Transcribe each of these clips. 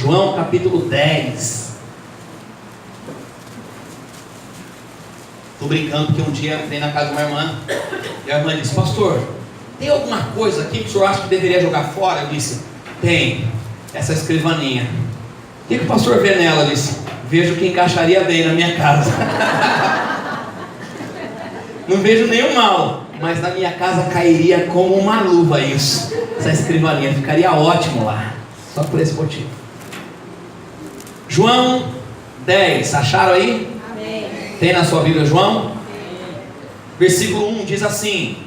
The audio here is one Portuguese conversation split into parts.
João capítulo 10. Estou brincando que um dia eu entrei na casa de uma irmã e a irmã disse: pastor, tem alguma coisa aqui que o senhor acha que deveria jogar fora? Eu disse: tem, essa escrivaninha. O que o pastor vê nela? Eu disse: vejo que encaixaria bem na minha casa. Não vejo nenhum mal, mas na minha casa cairia como uma luva isso. Essa escrivaninha ficaria ótimo lá, só por esse motivo. João 10, acharam aí? Amém. Tem na sua Bíblia João? Versículo 1 diz assim: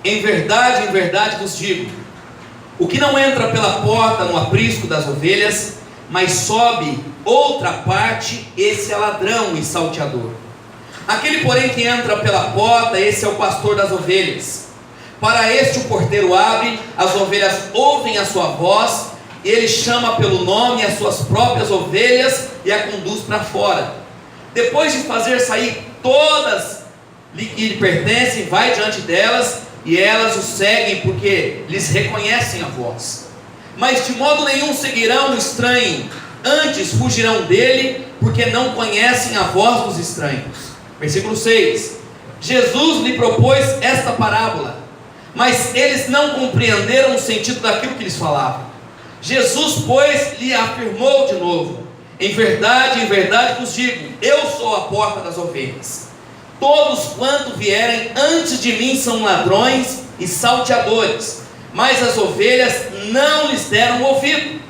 em verdade vos digo, o que não entra pela porta no aprisco das ovelhas, mas sobe outra parte, esse é ladrão e salteador. Aquele, porém, que entra pela porta, esse é o pastor das ovelhas. Para este o porteiro abre, as ovelhas ouvem a sua voz, ele chama pelo nome as suas próprias ovelhas e a conduz para fora. Depois de fazer sair todas que lhe pertencem, vai diante delas, e elas o seguem porque lhes reconhecem a voz. Mas de modo nenhum seguirão o estranho, antes fugirão dele, porque não conhecem a voz dos estranhos. Versículo 6: Jesus lhe propôs esta parábola, mas eles não compreenderam o sentido daquilo que lhes falava. Jesus, pois, lhe afirmou de novo: em verdade vos digo, eu sou a porta das ovelhas. Todos quanto vierem antes de mim são ladrões e salteadores, mas as ovelhas não lhes deram ouvido.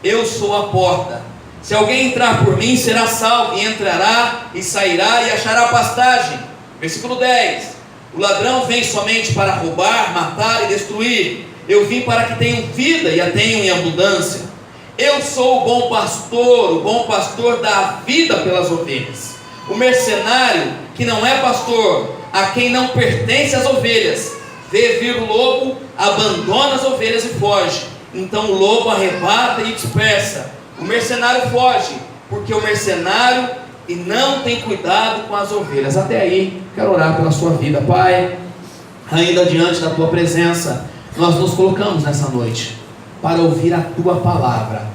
Eu sou a porta. Se alguém entrar por mim, será salvo, e entrará e sairá e achará pastagem. Versículo 10: o ladrão vem somente para roubar, matar e destruir. Eu vim para que tenham vida e a tenham em abundância. Eu sou o bom pastor dá a vida pelas ovelhas. O mercenário, que não é pastor, a quem não pertence as ovelhas, vê vir o lobo, abandona as ovelhas e foge. Então o lobo arrebata e dispersa. O mercenário foge, porque o mercenário e não tem cuidado com as ovelhas. Até aí, quero orar pela sua vida. Pai, ainda diante da tua presença, nós nos colocamos nessa noite para ouvir a tua palavra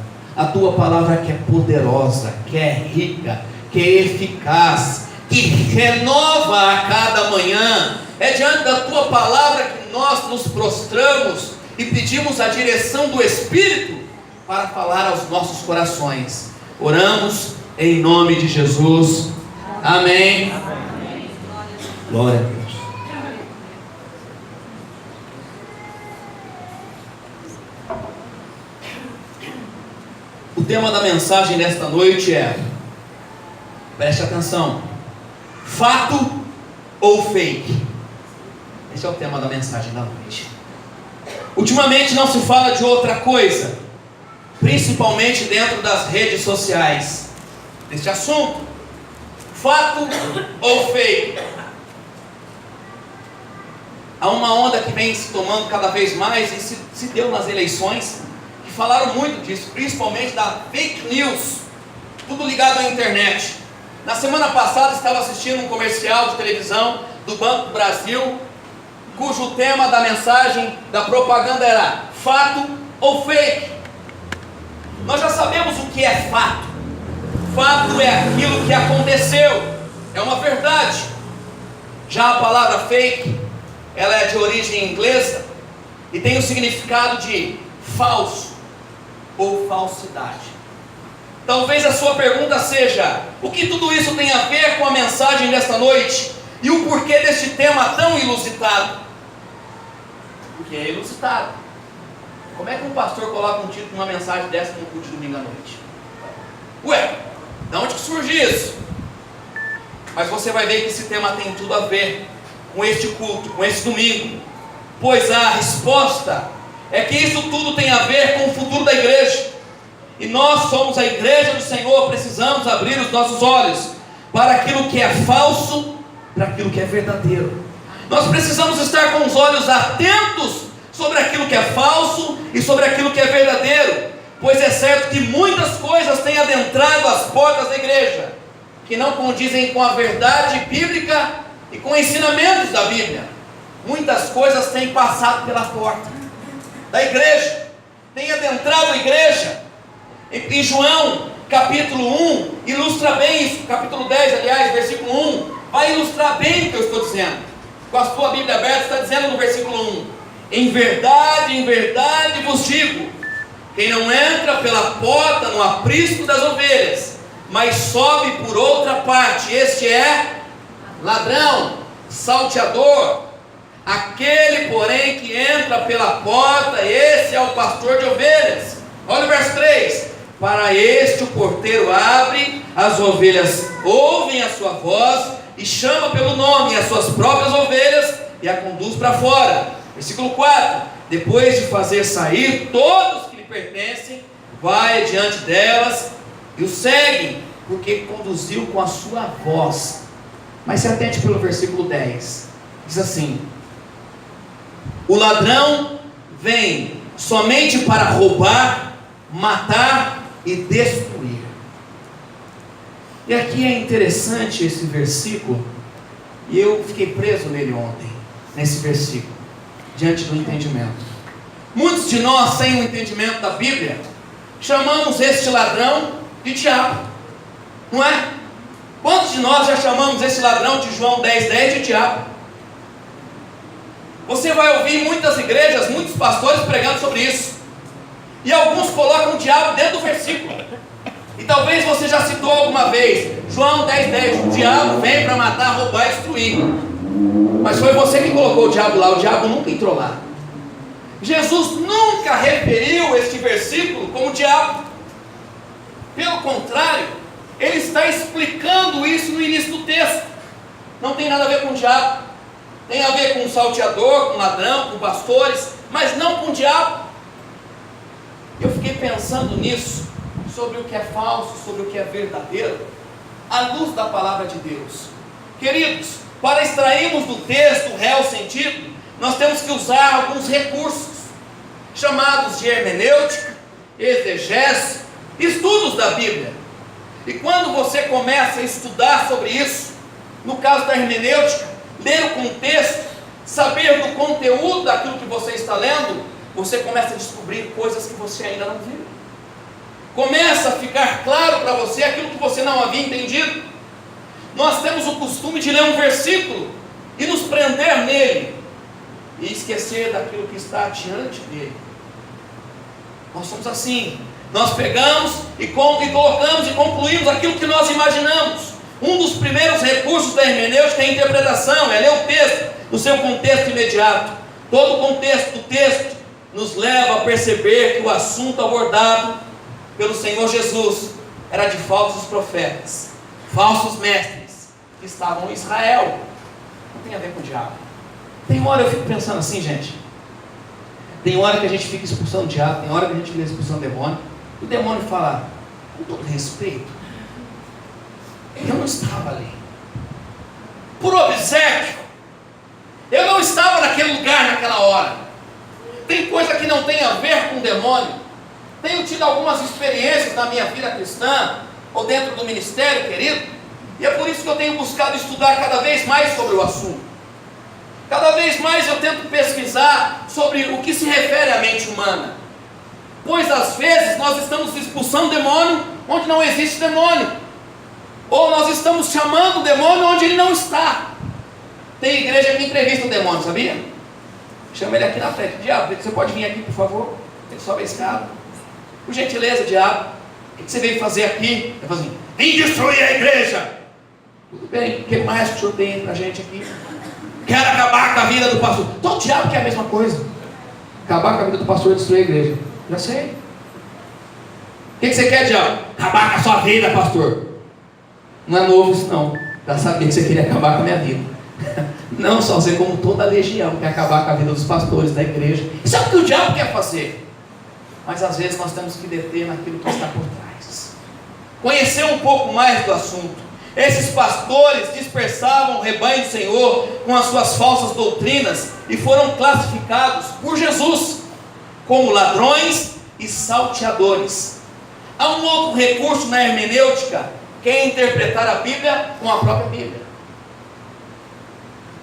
que é poderosa, que é rica, que é eficaz, que renova a cada manhã. É diante da tua palavra que nós nos prostramos e pedimos a direção do Espírito para falar aos nossos corações. Oramos em nome de Jesus. Amém. Amém. Glória a Deus. O tema da mensagem desta noite é, preste atenção, fato ou fake? Esse é o tema da mensagem da noite. Ultimamente não se fala de outra coisa, principalmente dentro das redes sociais, deste assunto: fato ou fake? Há uma onda que vem se tomando cada vez mais, e se deu nas eleições, que falaram muito disso, principalmente da fake news, tudo ligado à internet. Na semana passada estava assistindo um comercial de televisão do Banco do Brasil, cujo tema da mensagem, da propaganda era fato ou fake. Nós já sabemos o que é fato. Fato é aquilo que aconteceu, é uma verdade. Já a palavra fake, ela é de origem inglesa e tem o significado de falso ou falsidade. Talvez a sua pergunta seja: o que tudo isso tem a ver com a mensagem desta noite? E o porquê deste tema tão inusitado? Porque é inusitado. Como é que um pastor coloca um título numa mensagem dessa no culto de domingo à noite? Ué, de onde que surge isso? Mas você vai ver que esse tema tem tudo a ver com este culto, com este domingo. Pois a resposta é que isso tudo tem a ver com o futuro da igreja. E nós somos a igreja do Senhor, precisamos abrir os nossos olhos para aquilo que é falso, para aquilo que é verdadeiro. Nós precisamos estar com os olhos atentos sobre aquilo que é falso e sobre aquilo que é verdadeiro, pois é certo que muitas coisas têm adentrado as portas da igreja, que não condizem com a verdade bíblica e com ensinamentos da Bíblia. Muitas coisas têm passado pela porta da igreja, têm adentrado a igreja, Em João, capítulo 1, ilustra bem isso. Capítulo 10, aliás, versículo 1, vai ilustrar bem o que eu estou dizendo. Com a sua Bíblia aberta, está dizendo no versículo 1: em verdade vos digo, quem não entra pela porta no aprisco das ovelhas, mas sobe por outra parte, este é ladrão, salteador. Aquele, porém, que entra pela porta, esse é o pastor de ovelhas. Olha o verso 3: para este o porteiro abre, as ovelhas ouvem a sua voz, e chama pelo nome as suas próprias ovelhas, e a conduz para fora. Versículo 4: depois de fazer sair todos que lhe pertencem, vai diante delas, e o seguem, porque conduziu com a sua voz. Mas se atente pelo versículo 10, diz assim: o ladrão vem somente para roubar, matar e destruir. E aqui é interessante esse versículo, e eu fiquei preso nele ontem, nesse versículo, diante do entendimento. Muitos de nós, sem o entendimento da Bíblia, chamamos este ladrão de diabo, não é? Quantos de nós já chamamos esse ladrão de João 10:10 de diabo? Você vai ouvir em muitas igrejas, muitos pastores pregando sobre isso, e alguns colocam o diabo dentro do versículo. E talvez você já citou alguma vez João 10:10, o diabo vem para matar, roubar e destruir. Mas foi você que colocou o diabo lá, o diabo nunca entrou lá. Jesus nunca referiu este versículo como diabo. Pelo contrário, ele está explicando isso no início do texto. Não tem nada a ver com o diabo. Tem a ver com o salteador, com o ladrão, com pastores, mas não com o diabo. Eu fiquei pensando nisso, sobre o que é falso, sobre o que é verdadeiro, à luz da palavra de Deus. Queridos, para extrairmos do texto o real sentido, nós temos que usar alguns recursos, chamados de hermenêutica, exegese, estudos da Bíblia. E quando você começa a estudar sobre isso, no caso da hermenêutica, ler o contexto, saber do conteúdo daquilo que você está lendo, você começa a descobrir coisas que você ainda não viu. Começa a ficar claro para você aquilo que você não havia entendido. Nós temos o costume de ler um versículo e nos prender nele e esquecer daquilo que está diante dele. Nós somos assim. Nós pegamos e colocamos e concluímos aquilo que nós imaginamos. Um dos primeiros recursos da hermenêutica é a interpretação, é ler o texto no seu contexto imediato. Todo o contexto do texto nos leva a perceber que o assunto abordado pelo Senhor Jesus era de falsos profetas, falsos mestres que estavam em Israel. Não tem a ver com o diabo. Tem hora eu fico pensando assim, gente. Tem hora que a gente fica expulsando o diabo, tem hora que a gente fica expulsando o demônio. O demônio fala: com todo respeito, eu não estava ali. Por obséquio, eu não estava naquele lugar naquela hora. Tem coisa que não tem a ver com o demônio. Tenho tido algumas experiências na minha vida cristã, ou dentro do ministério, querido, e é por isso que eu tenho buscado estudar cada vez mais sobre o assunto. Cada vez mais eu tento pesquisar sobre o que se refere à mente humana, pois às vezes nós estamos expulsando demônio onde não existe demônio, ou nós estamos chamando o demônio onde ele não está. Tem igreja que entrevista o demônio, sabia? Chama ele aqui na frente: diabo, você pode vir aqui, por favor? Ele sobe a escada. Por gentileza, diabo, o que você veio fazer aqui? Ele fala assim: vim destruir a igreja. Tudo bem, o que mais que o senhor tem pra gente aqui? Quero acabar com a vida do pastor. Todo diabo quer a mesma coisa: acabar com a vida do pastor e destruir a igreja. Já sei. O que você quer, diabo? Acabar com a sua vida, pastor. Não é novo isso não. Já sabia que você queria acabar com a minha vida. Não só você, como toda a legião quer acabar com a vida dos pastores da igreja. Isso é o que o diabo quer fazer. Mas às vezes nós temos que deter naquilo que está por trás, conhecer um pouco mais do assunto. Esses pastores dispersavam o rebanho do Senhor com as suas falsas doutrinas e foram classificados por Jesus como ladrões e salteadores. Há um outro recurso na hermenêutica, que é interpretar a Bíblia com a própria Bíblia.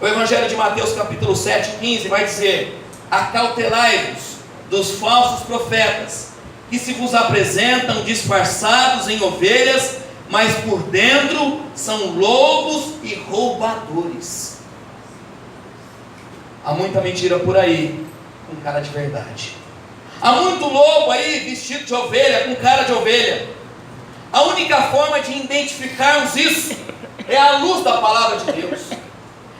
O Evangelho de Mateus capítulo 7:15 vai dizer: acautelai-vos dos falsos profetas, que se vos apresentam disfarçados em ovelhas, mas por dentro são lobos e roubadores. Há muita mentira por aí, com cara de verdade. Há muito lobo aí, vestido de ovelha, com cara de ovelha. A única forma de identificarmos isso é a luz da palavra de Deus.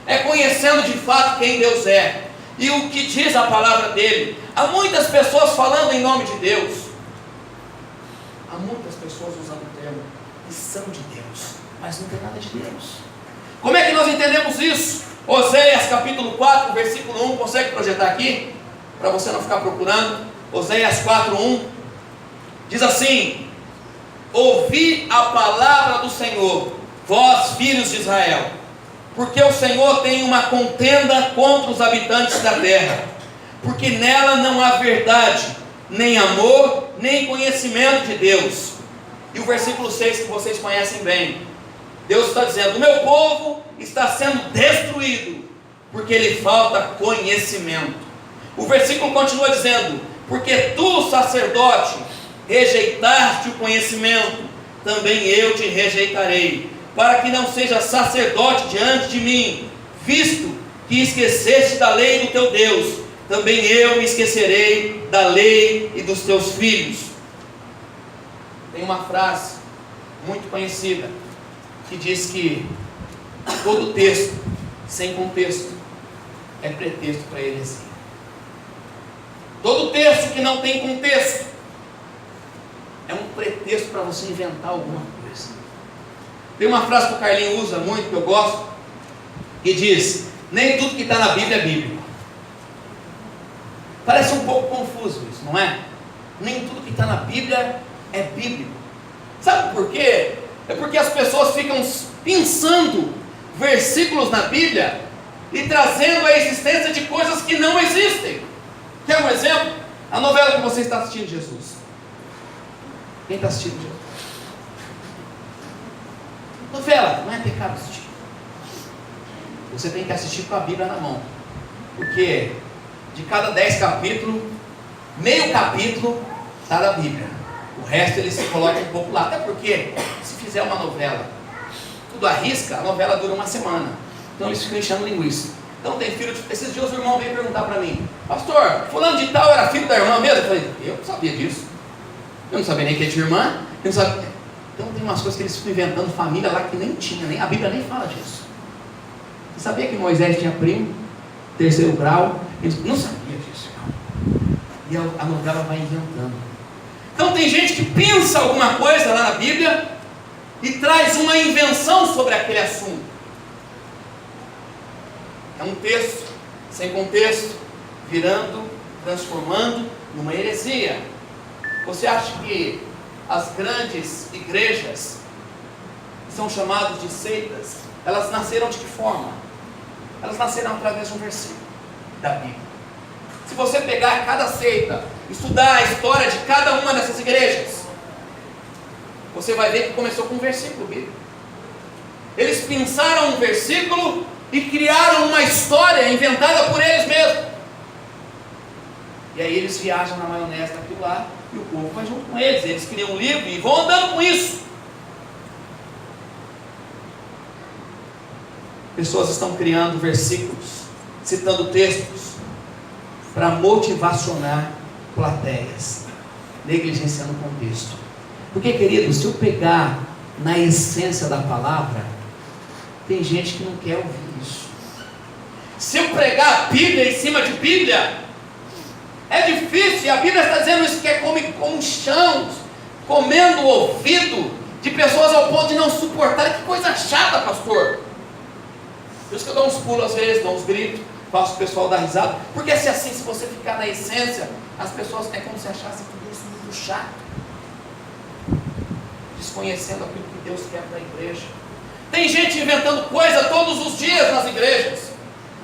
É conhecendo de fato quem Deus é e o que diz a palavra dele. Há muitas pessoas falando em nome de Deus. Há muitas pessoas usando o termo que são de Deus, mas não tem nada de Deus. Como é que nós entendemos isso? Oséias capítulo 4, versículo 1, consegue projetar aqui? Para você não ficar procurando. Oséias 4:1 diz assim: ouvi a palavra do Senhor, vós filhos de Israel, porque o Senhor tem uma contenda contra os habitantes da terra, porque nela não há verdade, nem amor, nem conhecimento de Deus. E o versículo 6 que vocês conhecem bem, Deus está dizendo: o meu povo está sendo destruído, porque lhe falta conhecimento. O versículo continua dizendo: porque tu, sacerdote, rejeitaste o conhecimento, também eu te rejeitarei, para que não sejas sacerdote diante de mim, visto que esqueceste da lei do teu Deus, também eu me esquecerei da lei e dos teus filhos. Tem uma frase muito conhecida que diz que todo texto sem contexto é pretexto para heresia. Todo texto que não tem contexto é um pretexto para você inventar alguma coisa. Tem uma frase que o Carlinho usa muito, que eu gosto, que diz: nem tudo que está na Bíblia é bíblico. Parece um pouco confuso isso, não é? Nem tudo que está na Bíblia é bíblico. Sabe por quê? É porque as pessoas ficam pensando versículos na Bíblia e trazendo a existência de coisas que não existem. Quer um exemplo? A novela que você está assistindo, Jesus. Quem está assistindo Jesus? Novela, não é pecado assistir. Você tem que assistir com a Bíblia na mão. Porque de cada 10 capítulos, meio capítulo está na Bíblia. O resto ele se coloca um pouco lá. Até porque, se fizer uma novela, tudo arrisca, a novela dura uma semana. Então eles ficam enchendo linguiça. Então tem filho, esses dias o irmão veio perguntar para mim: pastor, fulano de tal era filho da irmã mesmo? Eu falei: eu não sabia disso. Eu não sabia nem que é de irmã. Eu não sabia. Então tem umas coisas que eles ficam inventando família lá que nem tinha, nem a Bíblia nem fala disso. Você sabia que Moisés tinha primo, terceiro grau? Eles não sabia disso, irmão. E a novela vai inventando. Então tem gente que pensa alguma coisa lá na Bíblia e traz uma invenção sobre aquele assunto. É um texto sem contexto, virando, transformando numa heresia. Você acha que as grandes igrejas são chamadas de seitas? Elas nasceram de que forma? Elas nasceram através de um versículo da Bíblia. Se você pegar cada seita, estudar a história de cada uma dessas igrejas, você vai ver que começou com um versículo bíblico. Eles pensaram um versículo e criaram uma história inventada por eles mesmos. E aí eles viajam na maionese daquilo lá, e o povo vai junto com eles. Eles criam um livro e vão andando com isso. Pessoas estão criando versículos, citando textos, para motivacionar plateias, negligenciando o contexto. Porque, querido, se eu pegar na essência da palavra, tem gente que não quer ouvir isso. Se eu pregar a Bíblia em cima de Bíblia, é difícil. E a Bíblia está dizendo isso, que é como chão, comendo o ouvido de pessoas ao ponto de não suportar. Que coisa chata, pastor. Por isso que eu dou uns pulos às vezes, dou uns gritos, faço o pessoal dar risada. Porque se assim, se você ficar na essência, as pessoas é como se achassem tudo isso muito chato, desconhecendo aquilo que Deus quer para a igreja. Tem gente inventando coisa todos os dias nas igrejas.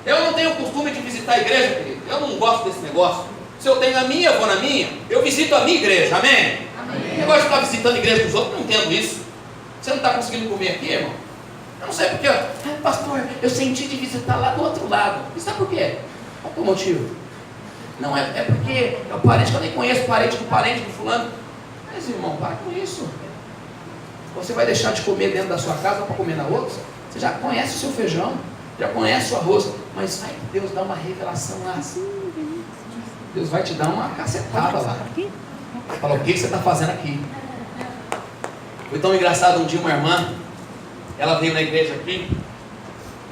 Eu não tenho o costume de visitar a igreja, querido. Eu não gosto desse negócio. Se eu tenho a minha, eu vou na minha. Eu visito a minha igreja, amém? Amém. O negócio de ficar visitando a igreja dos outros, eu não entendo isso. Você não está conseguindo comer aqui, irmão? Eu não sei porque, pastor, eu senti de visitar lá do outro lado. E sabe por quê? Qual é o motivo? Não é porque é o parente que eu nem conheço, parente do fulano. Mas irmão, para com isso. Você vai deixar de comer dentro da sua casa para comer na outra? Você já conhece o seu feijão, já conhece o arroz, mas vai que Deus dá uma revelação lá. Deus vai te dar uma cacetada lá. Fala, o que você está fazendo aqui? Foi tão engraçado um dia uma irmã, ela veio na igreja aqui,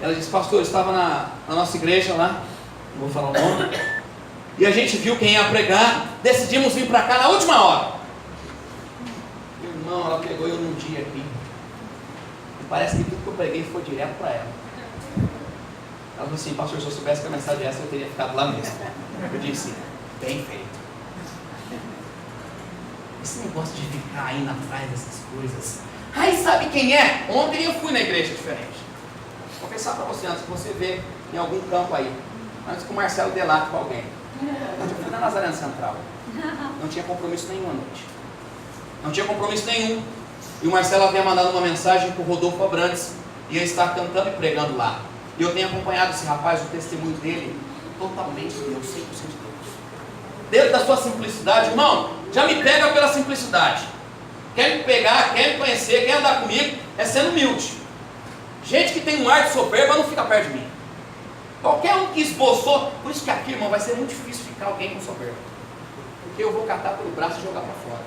ela disse, pastor, eu estava na nossa igreja lá, não vou falar o nome, e a gente viu quem ia pregar, decidimos vir para cá na última hora. Irmão, ela pegou eu num dia aqui, e parece que tudo que eu preguei foi direto para ela. Ela falou assim, pastor, se eu soubesse que a mensagem é essa, eu teria ficado lá mesmo. Eu disse, bem feito. Esse negócio de ficar aí atrás dessas coisas. Ai, sabe quem é? Ontem eu fui na igreja diferente. Vou confessar para você, antes que você vê em algum campo aí, antes que o Marcelo delaque com alguém. Eu fui na Nazarena Central. Não tinha compromisso nenhum à noite. Não tinha compromisso nenhum. E o Marcelo havia mandado uma mensagem para o Rodolfo Abrantes. E ele está cantando e pregando lá. E eu tenho acompanhado esse rapaz, o testemunho dele, totalmente Deus, 100% Deus. Dentro da sua simplicidade, irmão, já me pega pela simplicidade. Quer me pegar, quer me conhecer, quer andar comigo, é sendo humilde. Gente que tem um ar de soberba não fica perto de mim. Qualquer um que esboçou, por isso que aqui, irmão, vai ser muito difícil ficar alguém com soberba. Porque eu vou catar pelo braço e jogar para fora.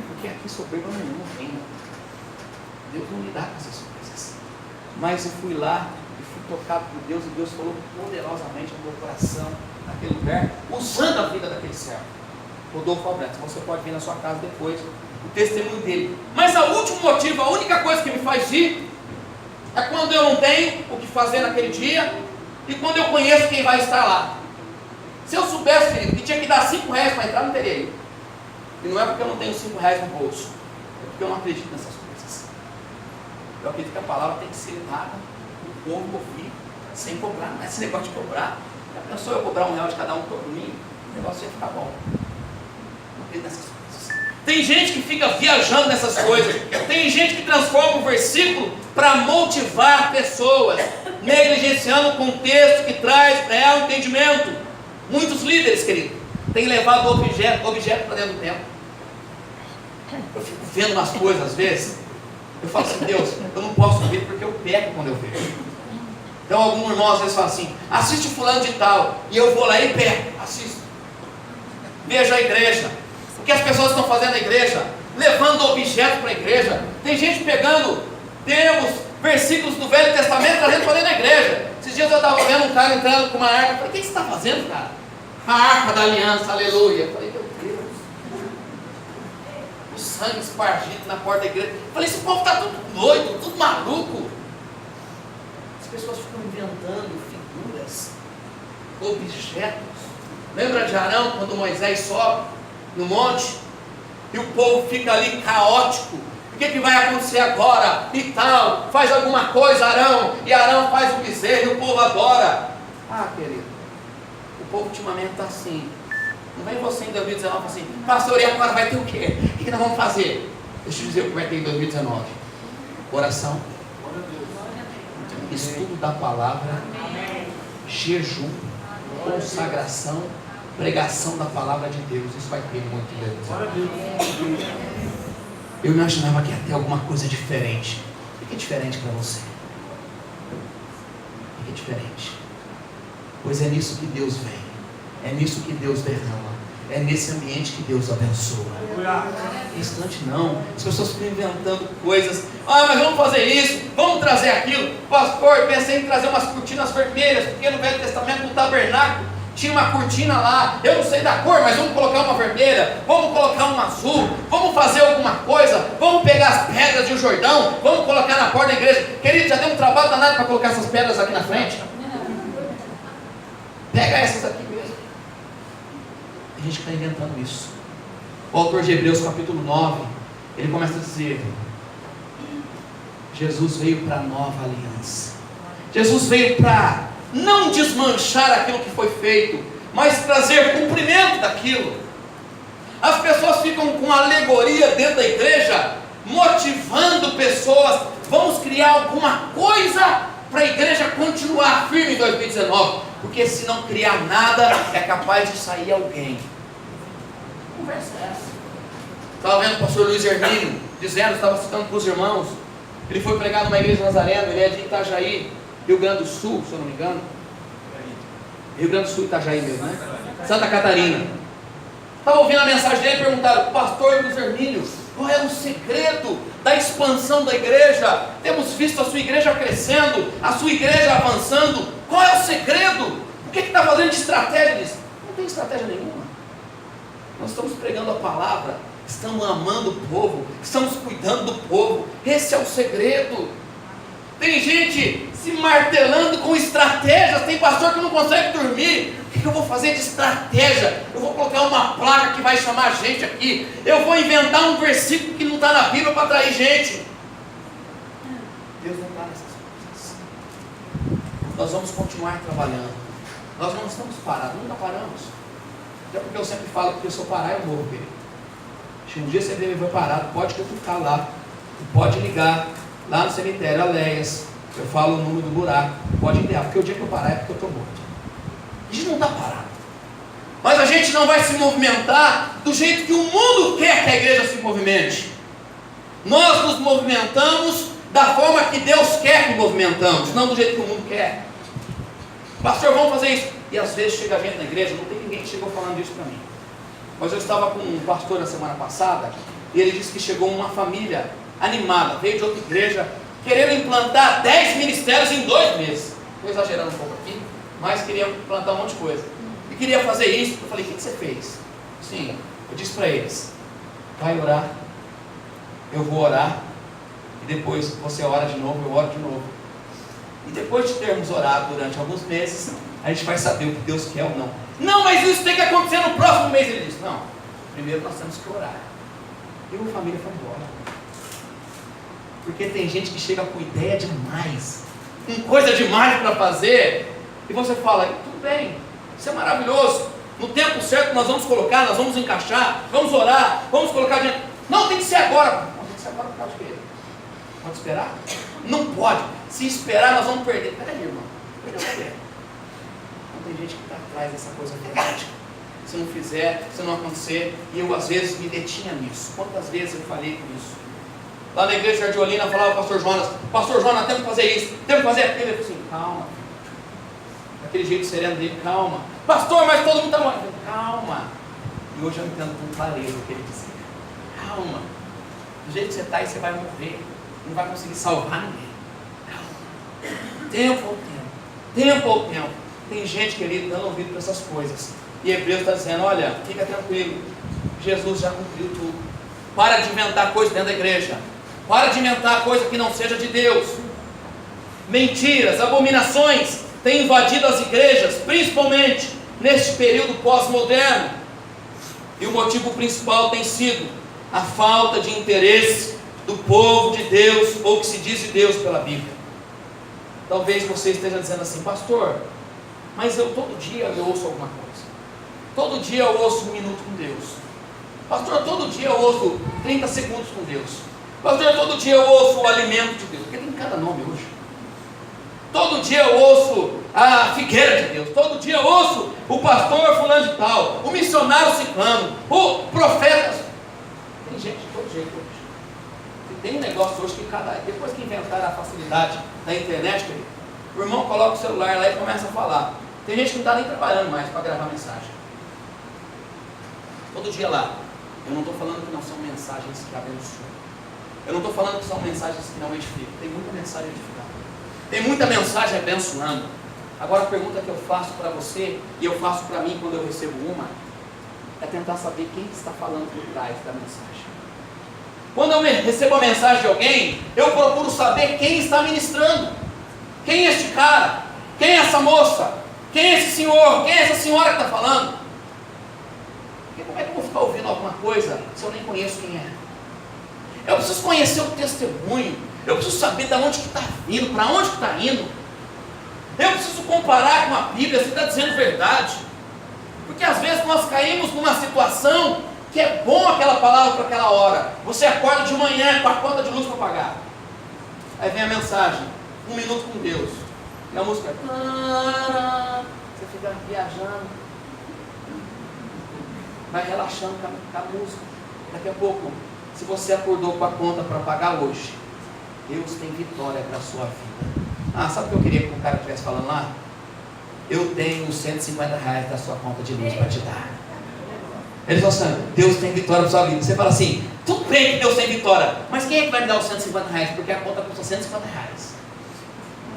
Porque aqui soberba não tem. Deus não lidar com essas coisas. Mas eu fui lá e fui tocado por Deus, e Deus falou poderosamente no meu coração, naquele lugar, usando a vida daquele servo. Rodolfo Abrantes, você pode vir na sua casa depois, o testemunho dele. Mas o último motivo, a única coisa que me faz ir, é quando eu não tenho o que fazer naquele dia, e quando eu conheço quem vai estar lá. Se eu soubesse, querido, que tinha que dar R$5 para entrar, não teria ido. E não é porque eu não tenho R$5 no bolso, é porque eu não acredito nessas coisas. Eu acredito que a palavra tem que ser dada, o povo ouvir, sem cobrar. Não é esse negócio de cobrar. Já pensou eu cobrar R$1 de cada um todo domingo? O negócio ia ficar bom. Não acredito nessas coisas. Tem gente que fica viajando nessas coisas. Tem gente que transforma o versículo para motivar pessoas, negligenciando o contexto que traz real entendimento. Muitos líderes, querido, têm levado objeto para dentro do templo. Eu fico vendo umas coisas às vezes. Eu falo assim, Deus, eu não posso ver porque eu peco quando eu vejo. Então algum irmão às vezes fala assim, assiste o fulano de tal, e eu vou lá e peco, assisto. Vejo a igreja, o que as pessoas estão fazendo na igreja, levando objetos para a igreja. Tem gente pegando termos, versículos do Velho Testamento, trazendo para dentro da igreja. Esses dias eu estava vendo um cara entrando com uma arca. Eu falei, o que você está fazendo, cara? A arca da aliança, aleluia. Eu falei, meu Deus, o sangue espargido na porta da igreja. Eu falei, esse povo está tudo doido, tudo maluco. As pessoas ficam inventando figuras, objetos. Lembra de Arão, quando Moisés sobe no monte, e o povo fica ali caótico? O que vai acontecer agora? E tal, faz alguma coisa, Arão, e Arão faz o bezerro, e o povo adora. Ah, querido, o povo ultimamente está assim. Não vem você em 2019 e fala assim, pastor, e agora vai ter o quê? O que nós vamos fazer? Deixa eu dizer o que vai ter em 2019. Oração, estudo da palavra, jejum, consagração, pregação da palavra de Deus. Isso vai ter muito em 2019. Eu imaginava que ia ter alguma coisa diferente. O que é diferente para você? O que é diferente? Pois é nisso que Deus vem. É nisso que Deus derrama. É nesse ambiente que Deus abençoa. Instante não. As pessoas ficam inventando coisas. Ah, mas vamos fazer isso, vamos trazer aquilo. Pastor, pensei em trazer umas cortinas vermelhas, porque no Velho Testamento, no tabernáculo, tinha uma cortina lá, eu não sei da cor, mas vamos colocar uma vermelha, vamos colocar uma azul, vamos fazer alguma coisa, vamos pegar as pedras de um Jordão, vamos colocar na porta da igreja. Querido, já deu um trabalho danado para colocar essas pedras aqui na frente. Pega essas aqui mesmo. A gente está inventando isso. O autor de Hebreus capítulo 9, ele começa a dizer, Jesus veio para a nova aliança. Jesus veio para não desmanchar aquilo que foi feito, mas trazer cumprimento daquilo. As pessoas ficam com alegoria dentro da igreja, motivando pessoas. Vamos criar alguma coisa para a igreja continuar firme em 2019. porque se não criar nada, é capaz de sair alguém. Que conversa é essa? Estava vendo o pastor Luiz Hermínio dizendo, estava citando para os irmãos, ele foi pregar numa igreja nazarena, ele é de Itajaí, Rio Grande do Sul, se eu não me engano. Rio Grande do Sul, Itajaí mesmo, né? Santa Catarina. Estava ouvindo a mensagem dele e perguntaram, pastor Luiz Hermínio, qual é o segredo da expansão da igreja? Temos visto a sua igreja crescendo, a sua igreja avançando. Qual é o segredo? O que está fazendo de estratégia nisso? Não tem estratégia nenhuma. Nós estamos pregando a palavra, estamos amando o povo, estamos cuidando do povo. Esse é o segredo. Tem gente se martelando com estratégias. Tem pastor que não consegue dormir. O que eu vou fazer de estratégia? Eu vou colocar uma placa que vai chamar a gente aqui. Eu vou inventar um versículo que não está na Bíblia para atrair gente. Deus não está nessas coisas. Nós vamos continuar trabalhando. Nós não estamos parados, nunca paramos. Até porque eu sempre falo que se eu parar eu morro, querido. Se um dia você me ver parado, pode que eu ficar lá. Pode ligar lá no cemitério Aleias. Eu falo o número do buraco. Pode enviar, porque o dia que eu parar é porque eu estou morto. A gente não está parado. Mas a gente não vai se movimentar do jeito que o mundo quer que a igreja se movimente. Nós nos movimentamos da forma que Deus quer que movimentamos, não do jeito que o mundo quer. Pastor, vamos fazer isso. E às vezes chega gente na igreja, não tem ninguém que chegou falando isso para mim. Mas eu estava com um pastor na semana passada, e ele disse que chegou uma família animada, veio de outra igreja, querendo implantar 10 ministérios em 2 meses. Estou exagerando um pouco aqui, mas queria implantar um monte de coisa. E queria fazer isso. Eu falei, o que você fez? Sim, eu disse para eles, vai orar, eu vou orar, e depois você ora de novo, eu oro de novo. E depois de termos orado durante alguns meses, a gente vai saber o que Deus quer ou não. Não, mas isso tem que acontecer no próximo mês. Ele disse, não, primeiro nós temos que orar. E a família foi embora. Porque tem gente que chega com ideia demais, com coisa demais para fazer, e você fala, tudo bem, isso é maravilhoso, no tempo certo nós vamos colocar, nós vamos encaixar, vamos orar, vamos colocar diante. Não, tem que ser agora. Não, tem que ser agora por causa de quê? Pode esperar? Não pode. Se esperar nós vamos perder. Peraí, irmão, perdeu o quê? Não, tem gente que está atrás dessa coisa prática. Se não fizer, se não acontecer, e eu às vezes me detinha nisso. Quantas vezes eu falei com isso? Lá na igreja de Jardiolina, eu falava para o pastor Jonas, temos que fazer isso, temos que fazer aquilo. Ele falou assim, calma. Aquele jeito sereno dele, calma. Pastor, mas todo mundo está morrendo. Calma. E hoje eu entendo com clareza o que ele dizia. Calma. Do jeito que você está aí, você vai morrer. Não vai conseguir salvar ninguém. Calma. Tempo ao tempo. Tempo ao tempo. Tem gente, querido, dando ouvido para essas coisas. E Hebreus está dizendo, olha, fica tranquilo. Jesus já cumpriu tudo. Para de inventar coisa dentro da igreja. Para de inventar coisa que não seja de Deus. Mentiras, abominações têm invadido as igrejas, principalmente neste período pós-moderno. E o motivo principal tem sido a falta de interesse do povo de Deus, ou que se diz de Deus pela Bíblia. Talvez você esteja dizendo assim, pastor, mas todo dia eu ouço alguma coisa. Todo dia eu ouço 1 minuto com Deus. Pastor, todo dia eu ouço 30 segundos com Deus. Pastor, todo dia eu ouço o alimento de Deus. Porque tem cada nome hoje. Todo dia eu ouço a figueira de Deus. Todo dia eu ouço o pastor fulano de tal, o missionário ciclano, o profeta. Tem gente de todo jeito hoje. E tem um negócio hoje que depois que inventaram a facilidade da internet, o irmão coloca o celular lá e começa a falar. Tem gente que não está nem trabalhando mais para gravar mensagem. Todo dia lá. Eu não estou falando que não são mensagens que abençoam. Eu não estou falando que são mensagens que não edificam. Tem muita mensagem edificando. Tem muita mensagem abençoando. Agora a pergunta que eu faço para você, e eu faço para mim quando eu recebo uma, é tentar saber quem está falando por trás da mensagem. Quando eu recebo a mensagem de alguém, eu procuro saber quem está ministrando. Quem é este cara? Quem é essa moça? Quem é esse senhor? Quem é essa senhora que está falando? Porque como é que eu vou ficar ouvindo alguma coisa se eu nem conheço quem é? Eu preciso conhecer o testemunho. Eu preciso saber de onde que está vindo, para onde que está indo. Eu preciso comparar com a Bíblia, se está dizendo verdade. Porque às vezes nós caímos numa situação que é bom aquela palavra para aquela hora. Você acorda de manhã com a conta de luz para pagar. Aí vem a mensagem, 1 minuto com Deus. E a música, Você fica viajando, vai relaxando com a música. Daqui a pouco, se você acordou com a conta para pagar hoje, Deus tem vitória para a sua vida. Sabe o que eu queria que o cara estivesse falando lá? Eu tenho os R$150 da sua conta de luz para te dar. Ele falou assim, Deus tem vitória para a sua vida. Você fala assim, tudo bem que Deus tem vitória, mas quem é que vai me dar os R$150? Porque a conta custa R$150.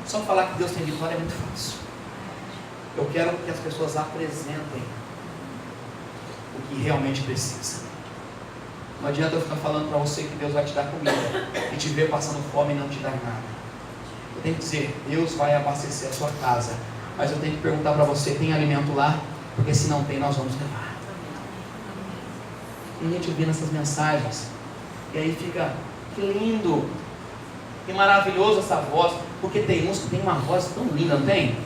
Só falar que Deus tem vitória é muito fácil. Eu quero que as pessoas apresentem o que realmente precisa. Não adianta eu ficar falando para você que Deus vai te dar comida e te ver passando fome e não te dar nada. Eu tenho que dizer, Deus vai abastecer a sua casa, mas eu tenho que perguntar para você, tem alimento lá? Porque se não tem, nós vamos levar. Tem gente ouvindo essas mensagens e aí fica, que lindo, que maravilhoso essa voz, porque tem uns que tem uma voz tão linda, não tem?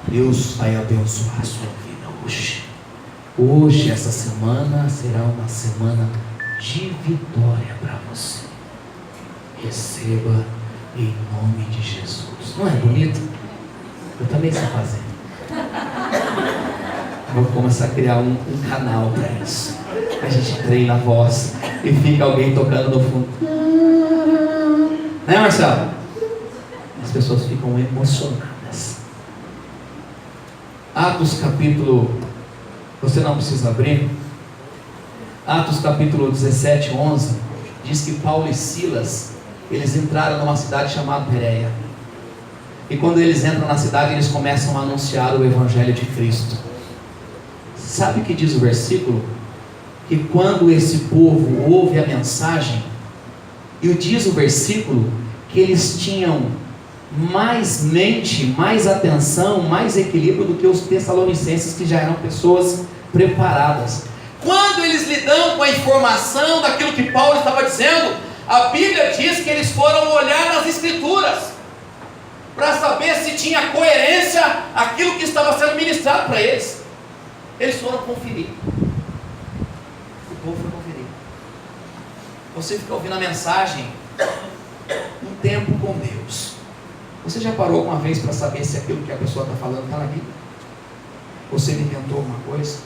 Deus vai abençoar a sua vida hoje. Hoje, essa semana, será uma semana de vitória para você. Receba em nome de Jesus. Não é bonito? Eu também sei fazer. Vou começar a criar um canal para isso. A gente treina a voz e fica alguém tocando no fundo. Né, Marcelo? As pessoas ficam emocionadas. Atos capítulo... Você não precisa abrir. Atos capítulo 17, 11. Diz que Paulo e Silas, eles entraram numa cidade chamada Bereia. E quando eles entram na cidade, eles começam a anunciar o Evangelho de Cristo. Sabe o que diz o versículo? Que quando esse povo ouve a mensagem, e diz o versículo, que eles tinham mais mente, mais atenção, mais equilíbrio do que os tessalonicenses, que já eram pessoas preparadas. Quando eles lidam com a informação daquilo que Paulo estava dizendo, a Bíblia diz que eles foram olhar nas Escrituras para saber se tinha coerência aquilo que estava sendo ministrado para eles. Eles foram conferir. O povo foi conferir. Você fica ouvindo a mensagem um tempo com Deus. Você já parou alguma vez para saber se aquilo que a pessoa está falando está na Bíblia? Ou se ele inventou alguma coisa?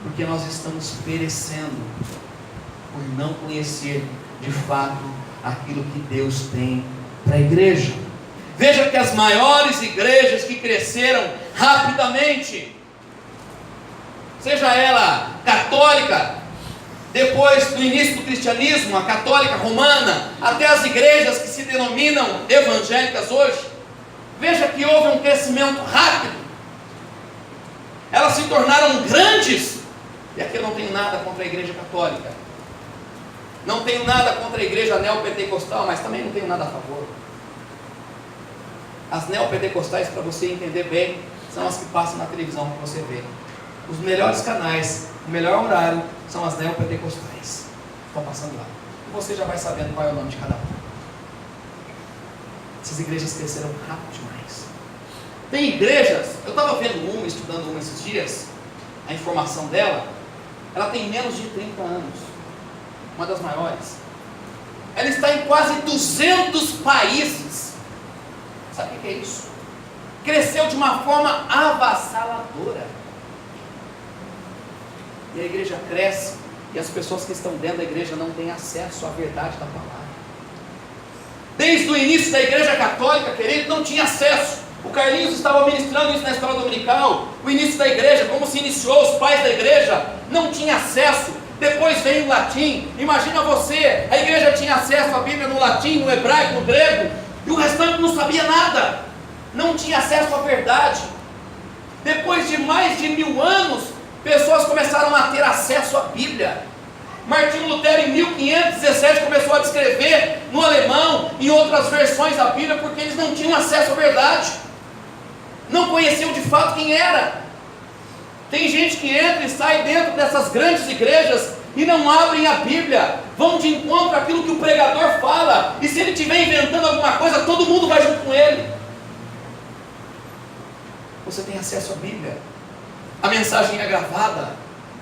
Porque nós estamos perecendo por não conhecer de fato aquilo que Deus tem para a igreja. Veja que as maiores igrejas que cresceram rapidamente, seja ela católica, depois do início do cristianismo, a católica romana, até as igrejas que se denominam evangélicas hoje, veja que houve um crescimento rápido. Elas se tornaram grandes. E aqui eu não tenho nada contra a igreja católica, não tenho nada contra a igreja neopentecostal, mas também não tenho nada a favor. As neopentecostais, para você entender bem, são as que passam na televisão que você vê. Os melhores canais, o melhor horário, são as neopentecostais. Estão passando lá. E você já vai sabendo qual é o nome de cada uma. Essas igrejas cresceram rápido demais. Tem igrejas, eu estava vendo uma, estudando uma esses dias, a informação dela, ela tem menos de 30 anos. Uma das maiores. Ela está em quase 200 países. Sabe o que é isso? Cresceu de uma forma avassaladora. E a igreja cresce, e as pessoas que estão dentro da igreja não têm acesso à verdade da palavra. Desde o início da igreja católica, querido, não tinha acesso. O Carlinhos estava ministrando isso na escola dominical. O início da igreja, como se iniciou, os pais da igreja não tinham acesso. Depois veio o latim. Imagina você, a igreja tinha acesso à Bíblia no latim, no hebraico, no grego, e o restante não sabia nada, não tinha acesso à verdade. Depois de mais de 1000 anos, pessoas começaram a ter acesso à Bíblia. Martinho Lutero, em 1517, começou a descrever no alemão, em outras versões da Bíblia, porque eles não tinham acesso à verdade, não conheciam de fato quem era. Tem gente que entra e sai dentro dessas grandes igrejas e não abrem a Bíblia, vão de encontro àquilo que o pregador fala, e se ele estiver inventando alguma coisa, todo mundo vai junto com ele. Você tem acesso à Bíblia, a mensagem é gravada.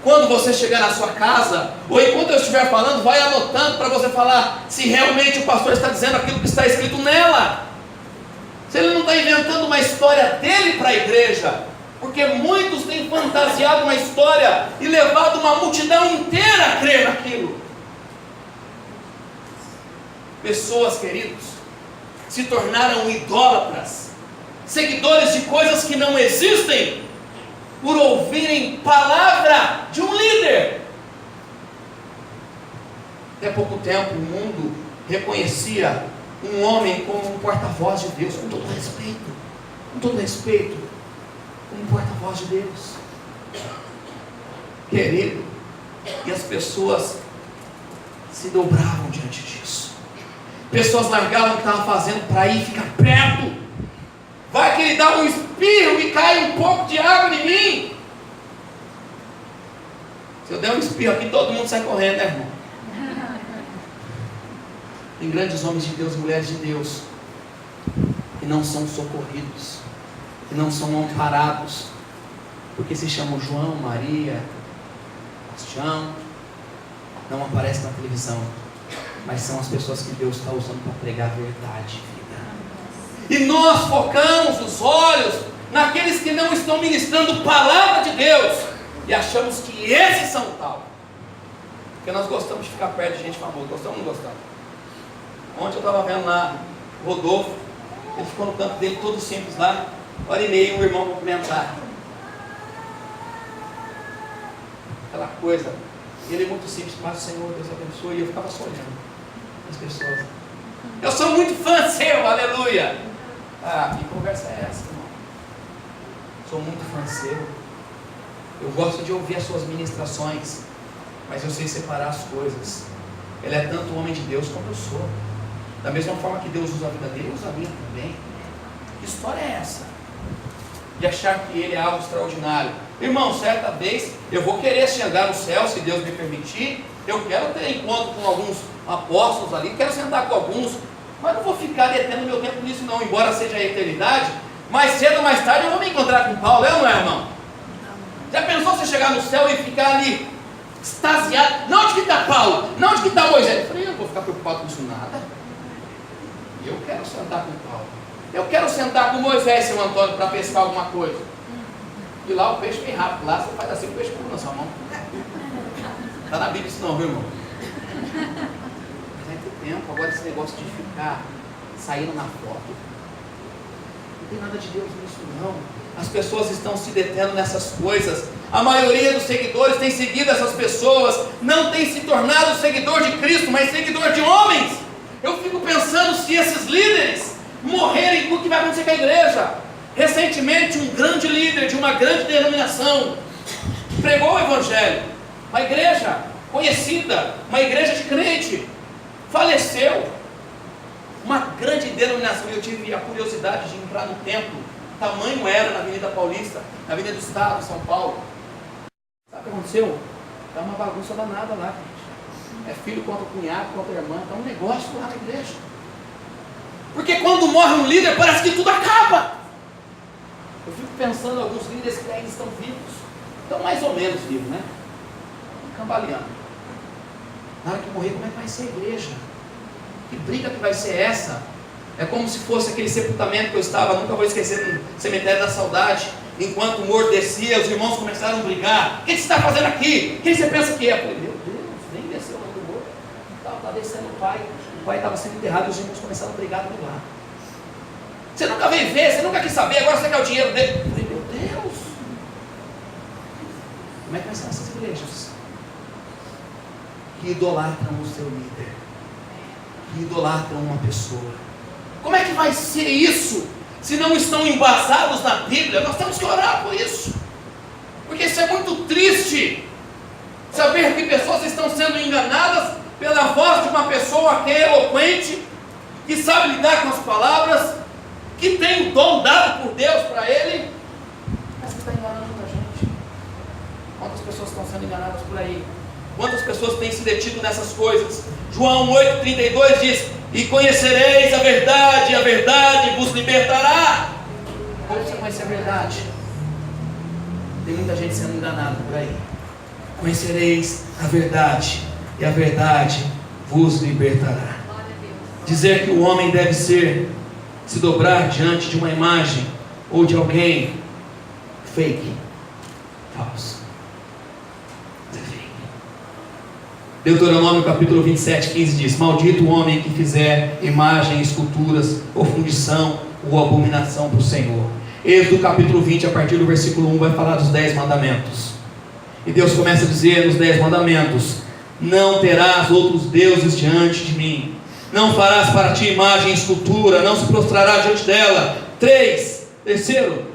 Quando você chegar na sua casa, ou enquanto eu estiver falando, vai anotando para você falar se realmente o pastor está dizendo aquilo que está escrito nela. Se ele não está inventando uma história dele para a igreja, porque muitos têm fantasiado uma história e levado uma multidão inteira a crer naquilo. Pessoas, queridos, se tornaram idólatras, seguidores de coisas que não existem, por ouvirem palavra de um líder. Até pouco tempo o mundo reconhecia um homem como um porta-voz de Deus, com todo respeito, como um porta-voz de Deus, querido, e as pessoas se dobravam diante disso. Pessoas largavam o que estavam fazendo para ir ficar perto. Vai que ele dá um espirro e cai um pouco de água em mim. Se eu der um espirro aqui, todo mundo sai correndo, né, irmão? Tem grandes homens de Deus, mulheres de Deus, que não são socorridos, que não são amparados, porque se chamam João, Maria, Bastião, não aparecem na televisão, mas são as pessoas que Deus está usando para pregar a verdade, vida. E nós focamos os olhos naqueles que não estão ministrando palavra de Deus, e achamos que esses são tal, porque nós gostamos de ficar perto de gente famosa. Gostamos ou não gostamos? Ontem eu estava vendo lá o Rodolfo, ele ficou no canto dele todo simples lá, hora e meia, um irmão cumprimentar, aquela coisa, ele é muito simples, paz do Senhor, Deus abençoe, e eu ficava só olhando as pessoas. Eu sou muito fã seu, aleluia. Ah, que conversa é essa, irmão? Sou muito fã seu, eu gosto de ouvir as suas ministrações, mas eu sei separar as coisas. Ele é tanto homem de Deus como eu sou. Da mesma forma que Deus usa a vida dele, usa a minha também. Que história é essa? De achar que ele é algo extraordinário. Irmão, certa vez eu vou querer chegar no céu, se Deus me permitir. Eu quero ter encontro com alguns apóstolos ali, quero sentar com alguns, mas não vou ficar detendo meu tempo nisso não, embora seja a eternidade. Mais cedo ou mais tarde eu vou me encontrar com Paulo, é ou não é, irmão? Já pensou você chegar no céu e ficar ali extasiado? Não, onde que está Paulo? Não, onde que está Moisés? Eu falei, eu não vou ficar preocupado com isso nada. Eu quero sentar com Paulo. Eu quero sentar com Moisés, seu Antônio, para pescar alguma coisa. E lá o peixe vem rápido. Lá você faz assim, o peixe pula na sua mão. Está na Bíblia isso não, viu, irmão? Mas vai ter tempo. Agora esse negócio de ficar saindo na foto, não tem nada de Deus nisso não. As pessoas estão se detendo nessas coisas. A maioria dos seguidores tem seguido essas pessoas, não tem se tornado seguidor de Cristo, mas seguidor de homens. Eu fico pensando se esses líderes morrerem, o que vai acontecer com a igreja. Recentemente um grande líder de uma grande denominação pregou o evangelho, uma igreja conhecida, uma igreja de crente, faleceu. Uma grande denominação. Eu tive a curiosidade de entrar no templo, tamanho era na Avenida Paulista, na Avenida do Estado, São Paulo. Sabe o que aconteceu? Está uma bagunça danada lá, gente. É filho contra cunhado, contra irmã, está um negócio lá na igreja. Porque quando morre um líder, parece que tudo acaba. Eu fico pensando, alguns líderes que ainda estão vivos, estão mais ou menos vivos, né? Cambaleando. Na hora que morrer, como é que vai ser a igreja? Que briga que vai ser essa? É como se fosse aquele sepultamento que eu estava, nunca vou esquecer, no cemitério da saudade. Enquanto o morto descia, os irmãos começaram a brigar. O que você está fazendo aqui? Quem você pensa que é? Eu falei, meu Deus, nem desceu lá do morto. Estava descendo o pai estava sendo enterrado e os irmãos começaram a brigar do lado. Você nunca veio ver, você nunca quis saber, agora você quer o dinheiro dele. Eu falei, meu Deus, como é que vai ser essas igrejas? Que idolatram o seu líder, que idolatram uma pessoa. Como é que vai ser isso? Se não estão embasados na Bíblia, nós temos que orar por isso. Porque isso é muito triste. Saber que pessoas estão sendo enganadas pela voz de uma pessoa que é eloquente, que sabe lidar com as palavras, que tem o dom dado por Deus para ele, mas que está enganando a gente. Quantas pessoas estão sendo enganadas por aí? Quantas pessoas têm se detido nessas coisas? João 8,32 diz, e conhecereis a verdade vos libertará. Como você conhece a verdade? Tem muita gente sendo enganada por aí. Conhecereis a verdade, e a verdade vos libertará. Dizer que o homem deve ser se dobrar diante de uma imagem ou de alguém fake, falso. Isso é fake. Deuteronômio capítulo 27, 15 diz: maldito o homem que fizer imagem, esculturas, ou fundição, ou abominação para o Senhor. Êxodo capítulo 20, a partir do versículo 1, vai falar dos 10 mandamentos. E Deus começa a dizer nos 10 mandamentos: não terás outros deuses diante de mim, não farás para ti imagem, escultura, não se prostrará diante dela. Terceiro,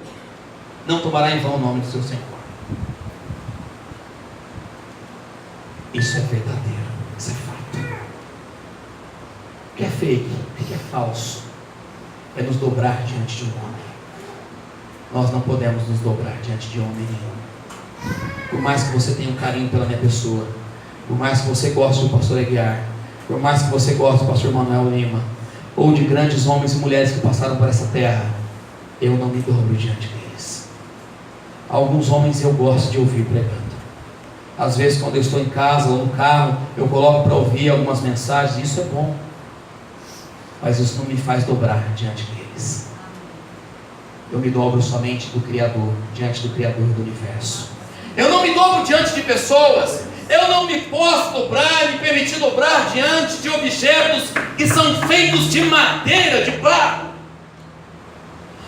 não tomará em vão o nome do seu Senhor. Isso é verdadeiro, isso é fato. O que é fake, o que é falso, é nos dobrar diante de um homem. Nós não podemos nos dobrar diante de homem nenhum. Por mais que você tenha um carinho pela minha pessoa, por mais que você goste do pastor Aguiar, por mais que você goste do pastor Manuel Lima, ou de grandes homens e mulheres que passaram por essa terra, eu não me dobro diante deles. Alguns homens eu gosto de ouvir pregando. Às vezes quando eu estou em casa ou no carro, eu coloco para ouvir algumas mensagens, isso é bom, mas isso não me faz dobrar diante deles. Eu me dobro somente do Criador, diante do Criador do universo. Eu não me dobro diante de pessoas. Eu não me posso dobrar, me permitir dobrar diante de objetos que são feitos de madeira, de barro.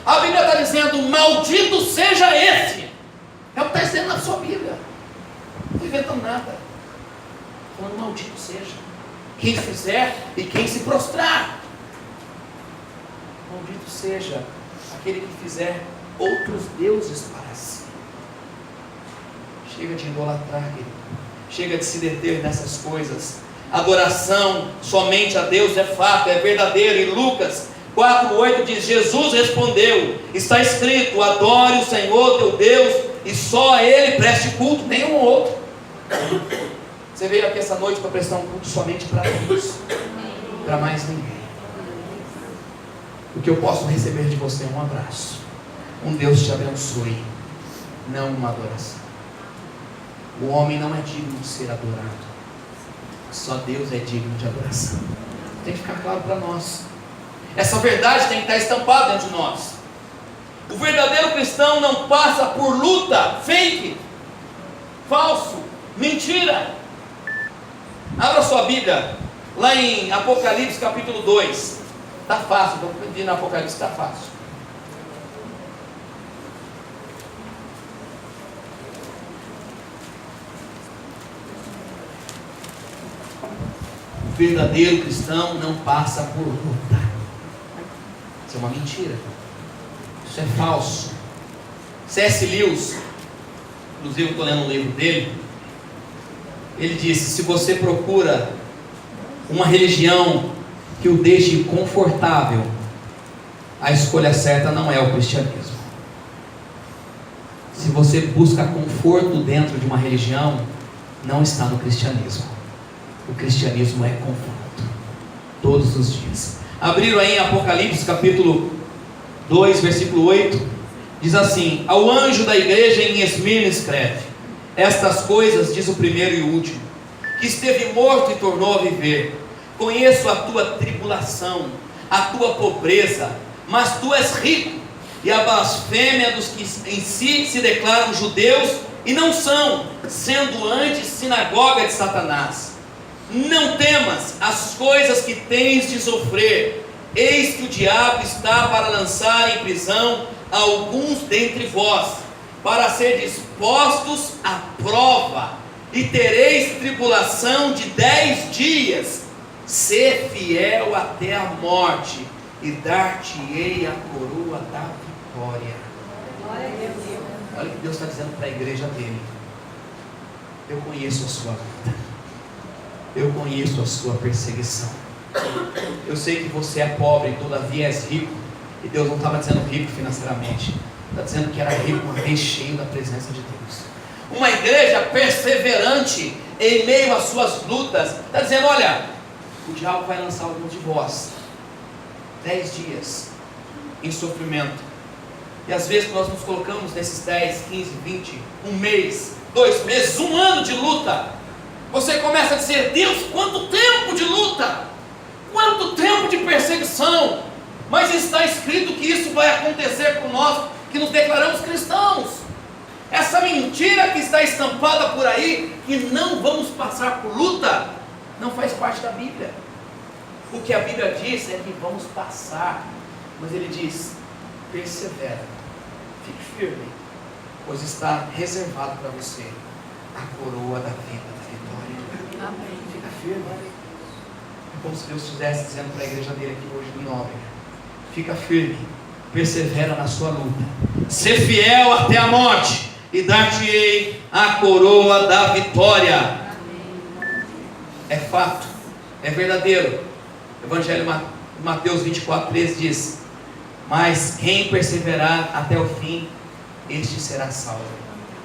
A Bíblia está dizendo: maldito seja esse. É o que está dizendo na sua Bíblia. Não estou inventando nada. Falando maldito seja quem fizer e quem se prostrar. Maldito seja aquele que fizer outros deuses para si. Chega de idolatrar, querido. Chega de se deter nessas coisas. Adoração somente a Deus é fato, é verdadeiro. E Lucas 4:8 diz: Jesus respondeu: está escrito, adore o Senhor teu Deus e só a Ele preste culto, nenhum outro. Você veio aqui essa noite para prestar um culto somente para Deus, para mais ninguém. O que eu posso receber de você é um abraço, um Deus te abençoe, não uma adoração. O homem não é digno de ser adorado, só Deus é digno de adoração. Tem que ficar claro para nós. Essa verdade tem que estar estampada dentro de nós. O verdadeiro cristão não passa por luta fake, falso, mentira. Abra sua Bíblia lá em Apocalipse capítulo 2. Está fácil, estou pedindo Apocalipse, está fácil. O verdadeiro cristão não passa por luta. Isso é uma mentira. Isso é falso. C.S. Lewis, inclusive eu estou lendo um livro dele, ele disse: se você procura uma religião que o deixe confortável, a escolha certa não é o cristianismo. Se você busca conforto dentro de uma religião, não está no cristianismo. O cristianismo é conforto, todos os dias. Abriram aí em Apocalipse capítulo 2, versículo 8, diz assim: ao anjo da igreja em Esmirna escreve: estas coisas diz o primeiro e o último, que esteve morto e tornou a viver. Conheço a tua tribulação, a tua pobreza, mas tu és rico, e a blasfêmia dos que em si se declaram judeus e não são, sendo antes sinagoga de Satanás. Não temas as coisas que tens de sofrer. Eis que o diabo está para lançar em prisão alguns dentre vós, para ser expostos à prova, e tereis tribulação de 10 dias. Sê fiel até a morte, e dar-te-ei a coroa da vitória. Olha o que Deus está dizendo para a igreja dele: eu conheço a sua luta, eu conheço a sua perseguição. Eu sei que você é pobre e todavia és rico. E Deus não estava dizendo rico financeiramente, está dizendo que era rico, uma vez cheio da presença de Deus. Uma igreja perseverante em meio às suas lutas. Está dizendo: olha, o diabo vai lançar alguns de vós 10 dias em sofrimento. E às vezes nós nos colocamos nesses 10, 15, 20, um mês, 2 meses, um ano de luta. Você começa a dizer: Deus, quanto tempo de luta, quanto tempo de perseguição. Mas está escrito que isso vai acontecer com nós, que nos declaramos cristãos. Essa mentira que está estampada por aí, que não vamos passar por luta, não faz parte da Bíblia. O que a Bíblia diz é que vamos passar, mas ele diz: persevera, fique firme, pois está reservado para você a coroa da vida, da vitória. Amém. Fica firme. É como se Deus estivesse dizendo para a igreja dele aqui hoje do Nobel: fica firme, persevera na sua luta, ser fiel até a morte, e dar-te-ei a coroa da vitória. É fato, é verdadeiro. Evangelho de Mateus 24:13 diz: mas quem perseverar até o fim, este será salvo.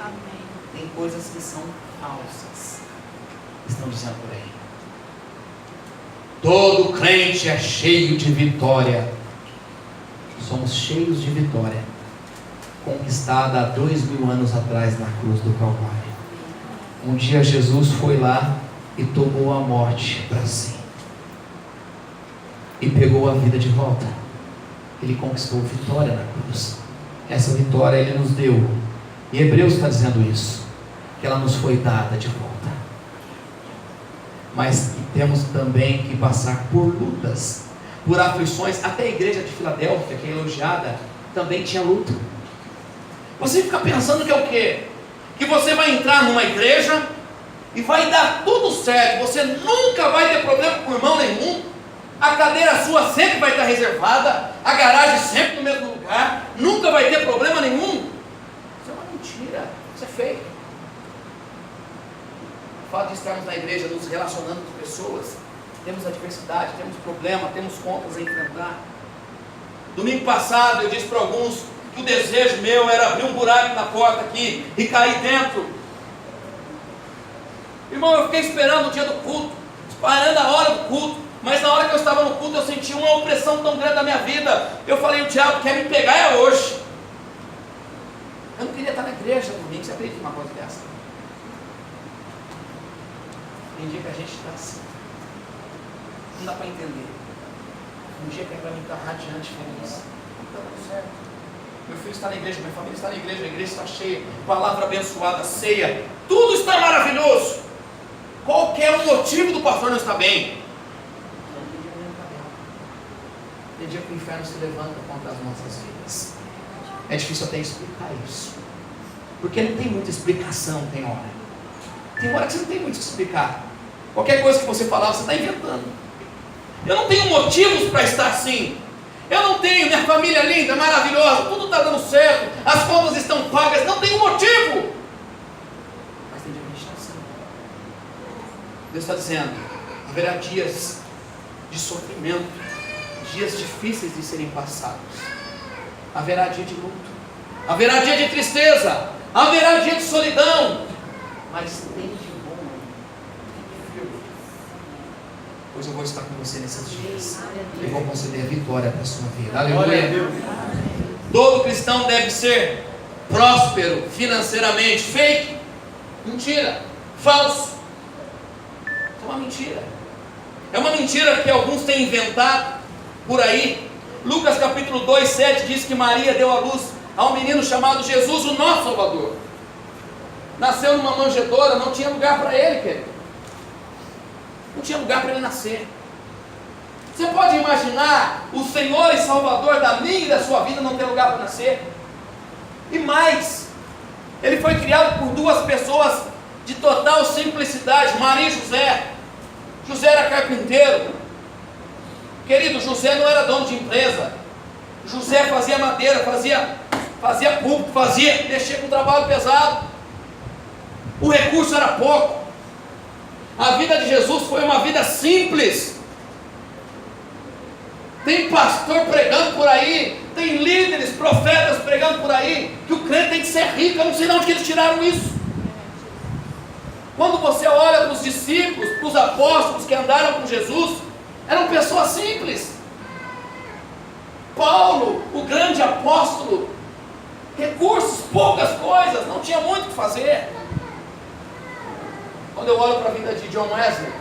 Amém. Tem coisas que são falsas, estão dizendo por aí. Todo crente é cheio de vitória. Somos cheios de vitória, conquistada há 2000 anos atrás na cruz do Calvário. Um dia Jesus foi lá e tomou a morte para si, e pegou a vida de volta. Ele conquistou vitória na cruz. Essa vitória Ele nos deu, e Hebreus está dizendo isso, que ela nos foi dada de volta. Mas temos também que passar por lutas, por aflições. Até a igreja de Filadélfia, que é elogiada, também tinha luta. Você fica pensando que é o quê? Que você vai entrar numa igreja e vai dar tudo certo, você nunca vai ter problema com irmão nenhum, a cadeira sua sempre vai estar reservada, a garagem sempre no mesmo lugar, nunca vai ter problema nenhum. Isso é uma mentira, isso é fake. O fato de estarmos na igreja nos relacionando com pessoas, temos adversidade, temos problema, temos contas a enfrentar. Domingo passado eu disse para alguns que o desejo meu era abrir um buraco na porta aqui e cair dentro. Irmão, eu fiquei esperando o dia do culto, esperando a hora do culto, mas na hora que eu estava no culto eu senti uma opressão tão grande na minha vida. Eu falei: o diabo quer me pegar é hoje. Eu não queria estar na igreja domingo. Você acredita numa coisa dessa? Tem dia que a gente está assim, não dá para entender. Um dia que é para mim estar radiante, feliz, não está dando certo. Meu filho está na igreja, minha família está na igreja, a igreja está cheia, palavra abençoada, ceia, tudo está maravilhoso. Qual que é o motivo do pastor não estar bem? Tem dia que o inferno se levanta contra as nossas vidas. É difícil até explicar isso, porque não tem muita explicação. Tem hora que você não tem muito o que explicar. Qualquer coisa que você falar, você está inventando. Eu não tenho motivos para estar assim. Eu não tenho, minha família é linda, maravilhosa, tudo está dando certo, as contas estão pagas, não tem motivo. Mas tem dia que a gente está assim. Deus está dizendo: haverá dias de sofrimento, dias difíceis de serem passados. Haverá dia de luto, haverá dia de tristeza, haverá dia de solidão, mas tem de bom, pois eu vou estar com você nesses dias e vou conceder vitória para a sua vida. Aleluia. Todo cristão deve ser próspero financeiramente. Fake, mentira, falso. É uma mentira. É uma mentira que alguns têm inventado por aí. Lucas capítulo 2, 7 diz que Maria deu à luz a um menino chamado Jesus, o nosso Salvador. Nasceu numa manjedoura, não tinha lugar para ele, querido. Não tinha lugar para ele nascer. Você pode imaginar o Senhor e Salvador da minha e da sua vida não ter lugar para nascer? E mais, ele foi criado por duas pessoas de total simplicidade, Maria e José. José era carpinteiro. Querido, José não era dono de empresa. José fazia madeira, fazia púlpito, mexia com trabalho pesado. O recurso era pouco. A vida de Jesus foi uma vida simples. Tem pastor pregando por aí, tem líderes, profetas pregando por aí, que o crente tem que ser rico. Eu não sei de onde que eles tiraram isso. Quando você olha para os discípulos, para os apóstolos que andaram com Jesus, eram pessoas simples. Paulo, o grande apóstolo, recursos, poucas coisas, não tinha muito o que fazer. Quando eu olho para a vida de John Wesley,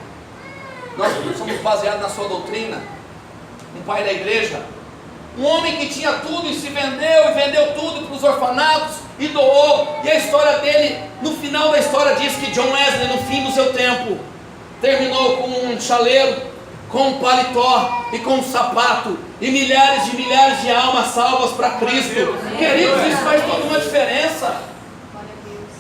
nós somos baseados na sua doutrina, um pai da igreja. Um homem que tinha tudo e se vendeu, e vendeu tudo para os orfanatos e doou. E a história dele, no final da história, diz que John Wesley, no fim do seu tempo, terminou com um chaleiro, com um paletó e com um sapato, e milhares de almas salvas para Cristo. Queridos, isso faz toda uma diferença.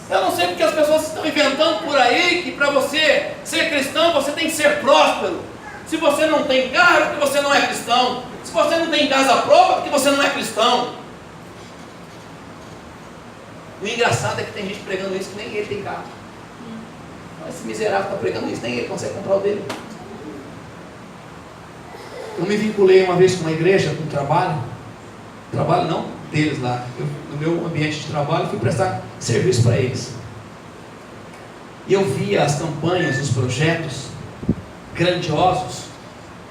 Eu não sei porque as pessoas estão inventando por aí que para você ser cristão você tem que ser próspero. Se você não tem carro, é porque você não é cristão. Se você não tem casa própria, é porque você não é cristão. O engraçado é que tem gente pregando isso que nem ele tem carro. Esse miserável está pregando isso, nem ele consegue comprar o dele. Eu me vinculei uma vez com uma igreja, com um trabalho não deles lá, no meu ambiente de trabalho, fui prestar serviço para eles. E eu via as campanhas, os projetos grandiosos,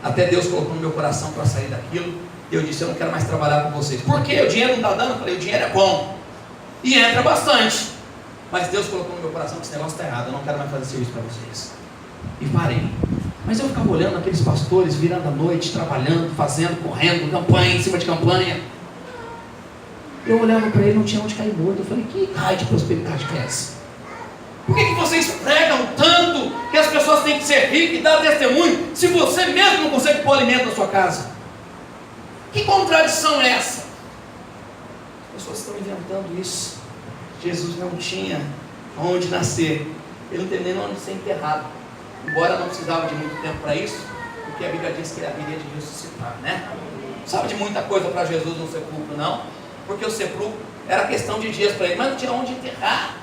até Deus colocou no meu coração para sair daquilo, e eu disse, eu não quero mais trabalhar com vocês. Por quê? O dinheiro não está dando? Eu falei, o dinheiro é bom, e entra bastante, mas Deus colocou no meu coração que esse negócio está errado, eu não quero mais fazer serviço para vocês. E parei. Mas eu ficava olhando aqueles pastores virando a noite, trabalhando, fazendo, correndo, campanha em cima de campanha. Eu olhava para ele, não tinha onde cair morto. Eu falei, que raio de prosperidade que é essa? Por que vocês pregam tanto que as pessoas têm que ser ricas e dar testemunho, se você mesmo não consegue pôr alimento na sua casa? Que contradição é essa? As pessoas estão inventando isso. Jesus não tinha onde nascer, ele não teve nem onde ser enterrado, embora não precisava de muito tempo para isso, porque a Bíblia diz que ele haveria de ressuscitar, né? Não precisava de muita coisa para Jesus no sepulcro, não, porque o sepulcro era questão de dias para ele, mas não tinha onde enterrar,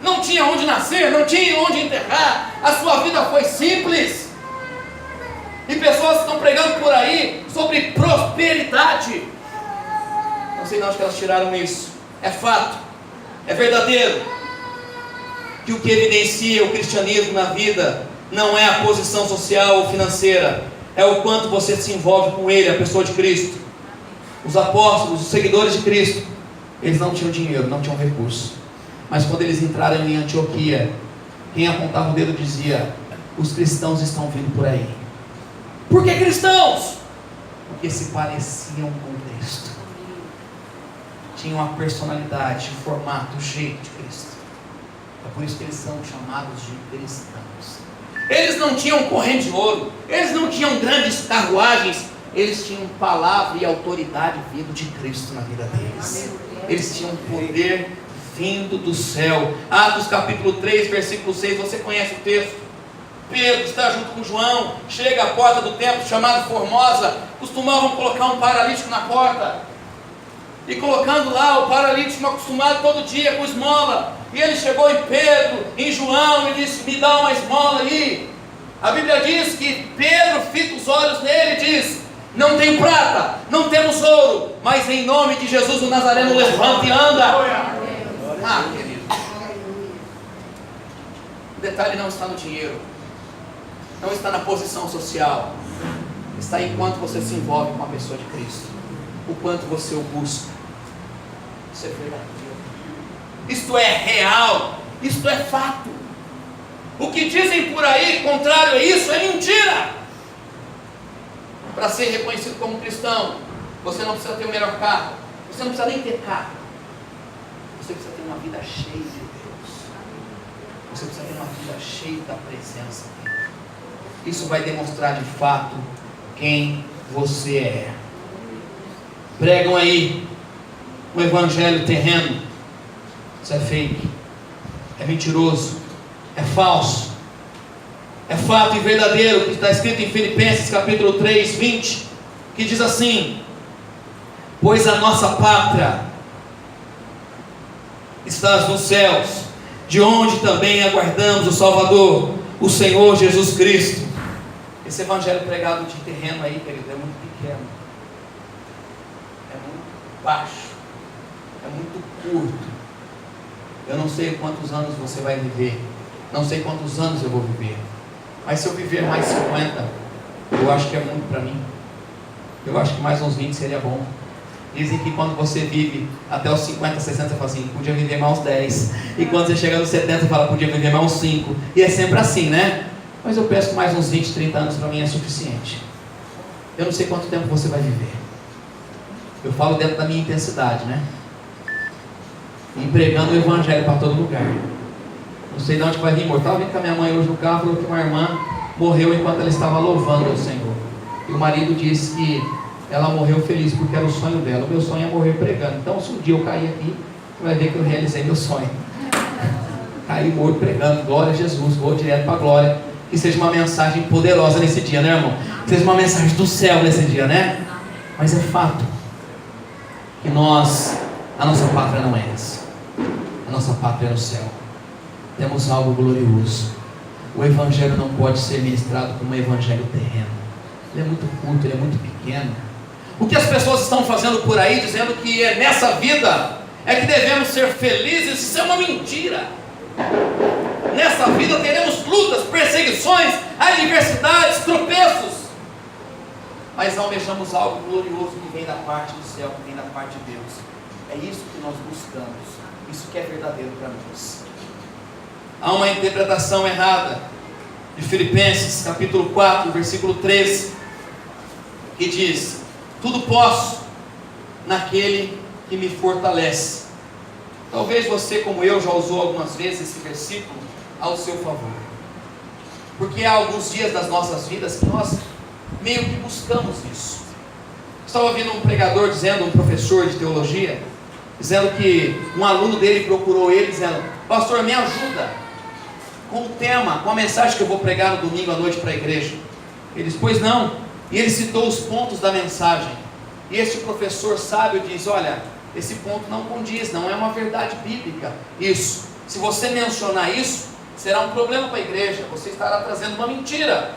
não tinha onde nascer, não tinha onde enterrar. A sua vida foi simples, e pessoas estão pregando por aí sobre prosperidade. Não sei de onde que elas tiraram isso. É fato, é verdadeiro, que o que evidencia o cristianismo na vida não é a posição social ou financeira, é o quanto você se envolve com ele, a pessoa de Cristo. Os apóstolos, os seguidores de Cristo, eles não tinham dinheiro, não tinham recurso, mas quando eles entraram em Antioquia, quem apontava o dedo dizia, os cristãos estão vindo por aí. Por que cristãos? Porque se pareciam com Cristo, tinham a personalidade, o formato, o jeito de Cristo. É por isso que eles são chamados de cristãos. Eles não tinham corrente de ouro, eles não tinham grandes carruagens, eles tinham palavra e autoridade vindo de Cristo na vida deles. Eles tinham poder vindo do céu. Atos capítulo 3, versículo 6, você conhece o texto. Pedro está junto com João, chega à porta do templo chamado Formosa, costumavam colocar um paralítico na porta, e colocando lá o paralítico acostumado todo dia com esmola, e ele chegou em Pedro, em João, e disse, me dá uma esmola aí. A Bíblia diz que Pedro fita os olhos nele e diz, não tenho prata, não temos ouro, mas em nome de Jesus o Nazareno levanta e anda. Ah, querido, o detalhe não está no dinheiro, não está na posição social, está em quanto você se envolve com a pessoa de Cristo, o quanto você o busca. Isso é verdadeiro, isto é real, isto é fato. O que dizem por aí, contrário a isso, é mentira. Para ser reconhecido como cristão, você não precisa ter o melhor carro, você não precisa nem ter carro, você precisa ter uma vida cheia de Deus, você precisa ter uma vida cheia da presença dele. Isso vai demonstrar de fato quem você é. Pregam aí um evangelho terreno, isso é fake, é mentiroso, é falso, é fato e verdadeiro, que está escrito em Filipenses capítulo 3, 20, que diz assim, pois a nossa pátria está nos céus, de onde também aguardamos o Salvador, o Senhor Jesus Cristo. Esse evangelho pregado de terreno aí, querido, é muito pequeno, é muito baixo, é muito curto. Eu não sei quantos anos você vai viver, não sei quantos anos eu vou viver, mas se eu viver mais 50, eu acho que é muito para mim. Eu acho que mais uns 20 seria bom. Dizem que quando você vive até os 50, 60, você fala assim, podia viver mais uns 10. E quando você chega nos 70, você fala, podia viver mais uns 5. E é sempre assim, né? Mas eu penso que mais uns 20, 30 anos para mim é suficiente. Eu não sei quanto tempo você vai viver. Eu falo dentro da minha intensidade, né? E pregando o evangelho para todo lugar. Não sei de onde vai vir, eu estava vindo com a minha mãe hoje no carro, falou que uma irmã morreu enquanto ela estava louvando o Senhor. E o marido disse que ela morreu feliz porque era o sonho dela. O meu sonho é morrer pregando. Então, se um dia eu cair aqui, você vai ver que eu realizei meu sonho. Caí morto pregando, glória a Jesus, vou direto para a glória. Que seja uma mensagem poderosa nesse dia, né, irmão? Que seja uma mensagem do céu nesse dia, né? Mas é fato que a nossa pátria não é essa. A nossa pátria é no céu. Temos algo glorioso. O evangelho não pode ser ministrado como um evangelho terreno. Ele é muito curto, ele é muito pequeno. O que as pessoas estão fazendo por aí, dizendo que é nessa vida é que devemos ser felizes, isso é uma mentira. Nessa vida teremos lutas, perseguições, adversidades, tropeços, mas almejamos algo glorioso que vem da parte do céu, que vem da parte de Deus. É isso que nós buscamos, isso que é verdadeiro para nós. Há uma interpretação errada de Filipenses capítulo 4, versículo 13, que diz: tudo posso naquele que me fortalece. Talvez você, como eu, já usou algumas vezes esse versículo ao seu favor, porque há alguns dias das nossas vidas que nós meio que buscamos isso. Estava ouvindo um pregador dizendo, um professor de teologia, dizendo que um aluno dele procurou ele, dizendo: pastor, me ajuda com o tema, com a mensagem que eu vou pregar no domingo à noite para a igreja. Ele disse: pois não. E ele citou os pontos da mensagem, e este professor sábio diz: olha, esse ponto não condiz, não é uma verdade bíblica isso. Se você mencionar isso, será um problema para a igreja, você estará trazendo uma mentira.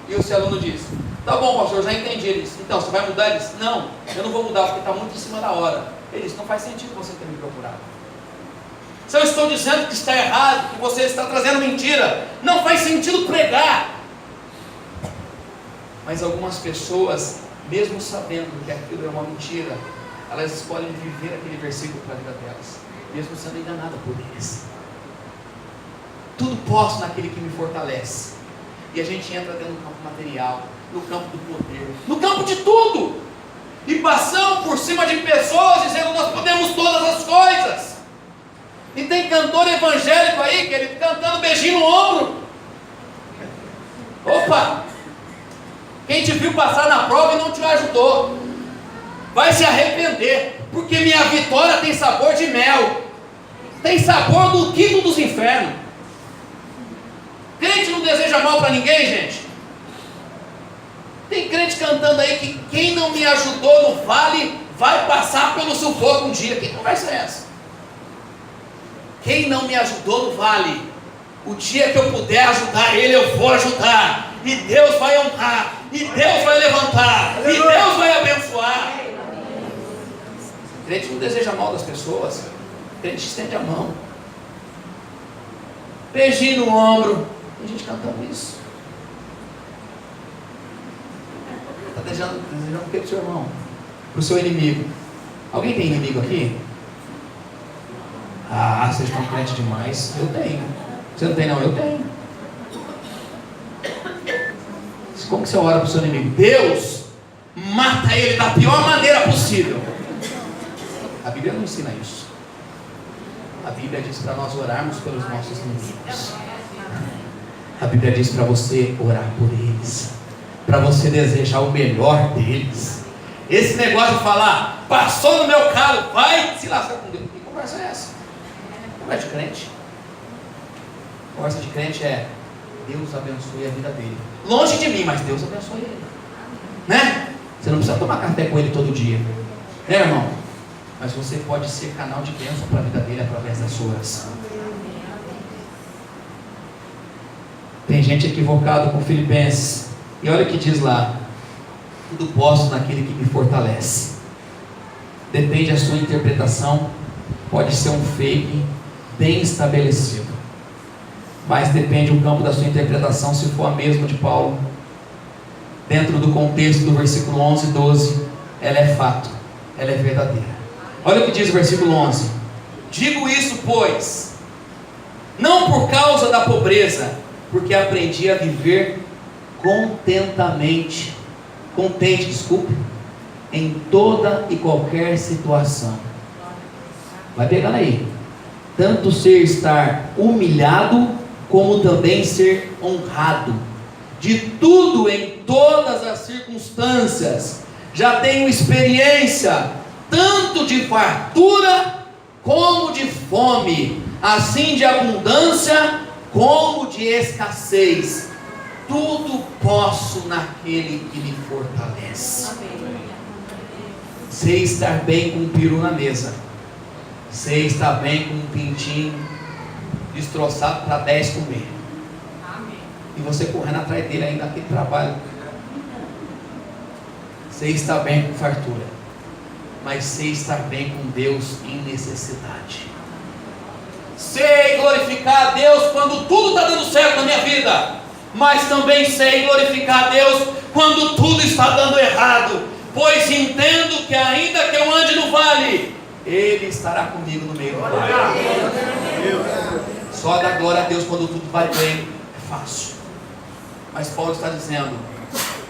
E o seu aluno diz: tá bom, pastor, já entendi. Ele disse: então, você vai mudar? Ele disse: não, eu não vou mudar porque está muito em cima da hora. Ele disse: não faz sentido você ter me procurado. Se eu estou dizendo que está errado, que você está trazendo mentira, não faz sentido pregar. Mas algumas pessoas, mesmo sabendo que aquilo é uma mentira, elas escolhem viver aquele versículo para a vida delas, mesmo sendo enganada por eles. Tudo posso naquele que me fortalece. E a gente entra dentro do campo material, no campo do poder, no campo de tudo, e passamos por cima de pessoas dizendo: nós podemos todas as coisas. E tem cantor evangélico aí, querido, cantando beijinho no ombro. Opa! Quem te viu passar na prova e não te ajudou, vai se arrepender, porque minha vitória tem sabor de mel, tem sabor do quinto dos infernos. Crente não deseja mal para ninguém, gente. Tem crente cantando aí que quem não me ajudou no vale vai passar pelo sufoco um dia. Que conversa é essa? Quem não me ajudou no vale, o dia que eu puder ajudar ele, eu vou ajudar. E Deus vai honrar, e Deus vai levantar, e Deus vai abençoar. Crente não deseja mal das pessoas, crente estende a mão, beijinho no ombro. Tem gente cantando isso. Está desejando o que para o seu irmão? Para o seu inimigo. Alguém tem inimigo aqui? Ah, vocês estão crentes demais. Eu tenho. Você não tem não? Eu tenho. Como que você ora para o seu inimigo? Deus, mata ele da pior maneira possível. A Bíblia não ensina isso. A Bíblia diz para nós orarmos pelos nossos inimigos. A Bíblia diz para você orar por eles, para você desejar o melhor deles. Esse negócio de falar: passou no meu calo, vai se lascar com Deus. Que conversa é essa? Conversa de crente. Conversa de crente é: Deus abençoe a vida dele. Longe de mim, mas Deus abençoe ele. Né? Você não precisa tomar café com ele todo dia, né, irmão? Mas você pode ser canal de bênção para a vida dele através da sua oração. Tem gente equivocada com Filipenses. E olha o que diz lá: tudo posso naquele que me fortalece. Depende da sua interpretação. Pode ser um fake bem estabelecido, mas depende do campo da sua interpretação. Se for a mesma de Paulo, dentro do contexto do versículo 11 e 12, ela é fato, ela é verdadeira. Olha o que diz o versículo 11: digo isso, pois, não por causa da pobreza, porque aprendi a viver contente, em toda e qualquer situação. Vai pegando aí. Tanto ser estar humilhado, como também ser honrado. De tudo em todas as circunstâncias. Já tenho experiência, tanto de fartura, como de fome. Assim de abundância, como de escassez. Tudo posso naquele que me fortalece. Sei estar bem com um peru na mesa. Sei estar bem com um pintinho destroçado para 10 comer. E você correndo atrás dele ainda aquele trabalho. Sei estar bem com fartura. Mas sei estar bem com Deus em necessidade. Sei glorificar a Deus quando tudo está dando certo na minha vida. Mas também sei glorificar a Deus quando tudo está dando errado. Pois entendo que ainda que eu ande no vale, Ele estará comigo no meio do vale. Só dar glória a Deus quando tudo vai bem é fácil. Mas Paulo está dizendo: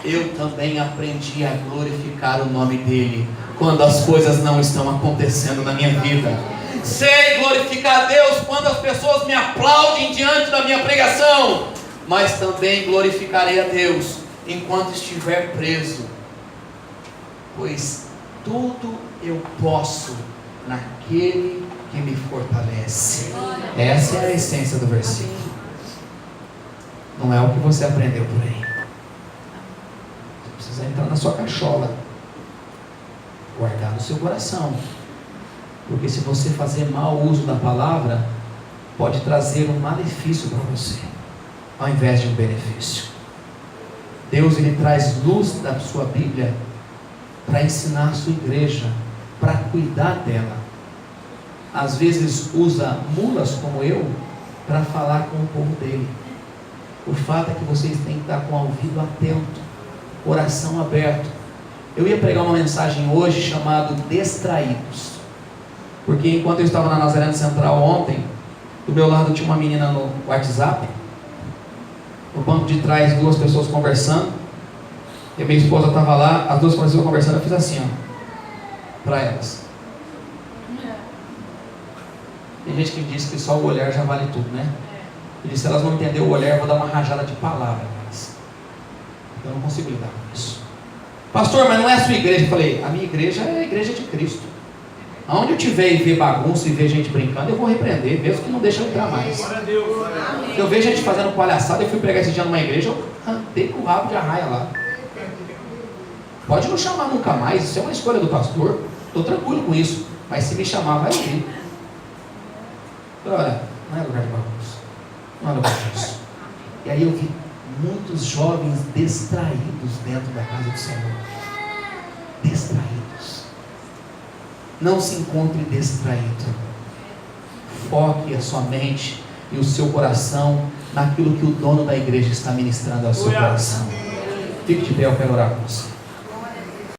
eu também aprendi a glorificar o nome dEle quando as coisas não estão acontecendo na minha vida. Sei glorificar a Deus quando as pessoas me aplaudem diante da minha pregação. Mas também glorificarei a Deus enquanto estiver preso. Pois tudo eu posso naquele que me fortalece. Essa é a essência do versículo. Não é o que você aprendeu por aí. Você precisa entrar na sua cachola, guardar no seu coração. Porque se você fazer mau uso da palavra, pode trazer um malefício para você, ao invés de um benefício. Deus, Ele traz luz da sua Bíblia para ensinar a sua igreja, para cuidar dela. Às vezes usa mulas como eu para falar com o povo dele. O fato é que vocês têm que estar com o ouvido atento, coração aberto. Eu ia pregar uma mensagem hoje chamada Distraídos, porque enquanto eu estava na Nazareno Central ontem, do meu lado tinha uma menina no WhatsApp, no banco de trás 2 pessoas conversando, e minha esposa estava lá, as 2 pessoas conversando, eu fiz assim, ó, para elas. Tem gente que diz que só o olhar já vale tudo, né? Eu disse: se elas não entenderem o olhar, eu vou dar uma rajada de palavra nelas. Eu não consigo lidar com isso. Pastor, mas não é a sua igreja. Eu falei: a minha igreja é a igreja de Cristo. Aonde eu tiver e ver bagunça e ver gente brincando, eu vou repreender, mesmo que não deixe eu entrar mais. Se eu vejo gente fazendo palhaçada, eu fui pregar esse dia numa igreja, eu andei com o rabo de arraia lá. Pode não chamar nunca mais, isso é uma escolha do pastor, estou tranquilo com isso, mas se me chamar, vai vir. Olha, não é lugar de bagunça, não é lugar disso. E aí eu vi muitos jovens distraídos dentro da casa do Senhor. Distraídos. Não se encontre distraído. Foque a sua mente e o seu coração naquilo que o dono da igreja está ministrando ao seu coração. Fique de pé, eu quero orar com você.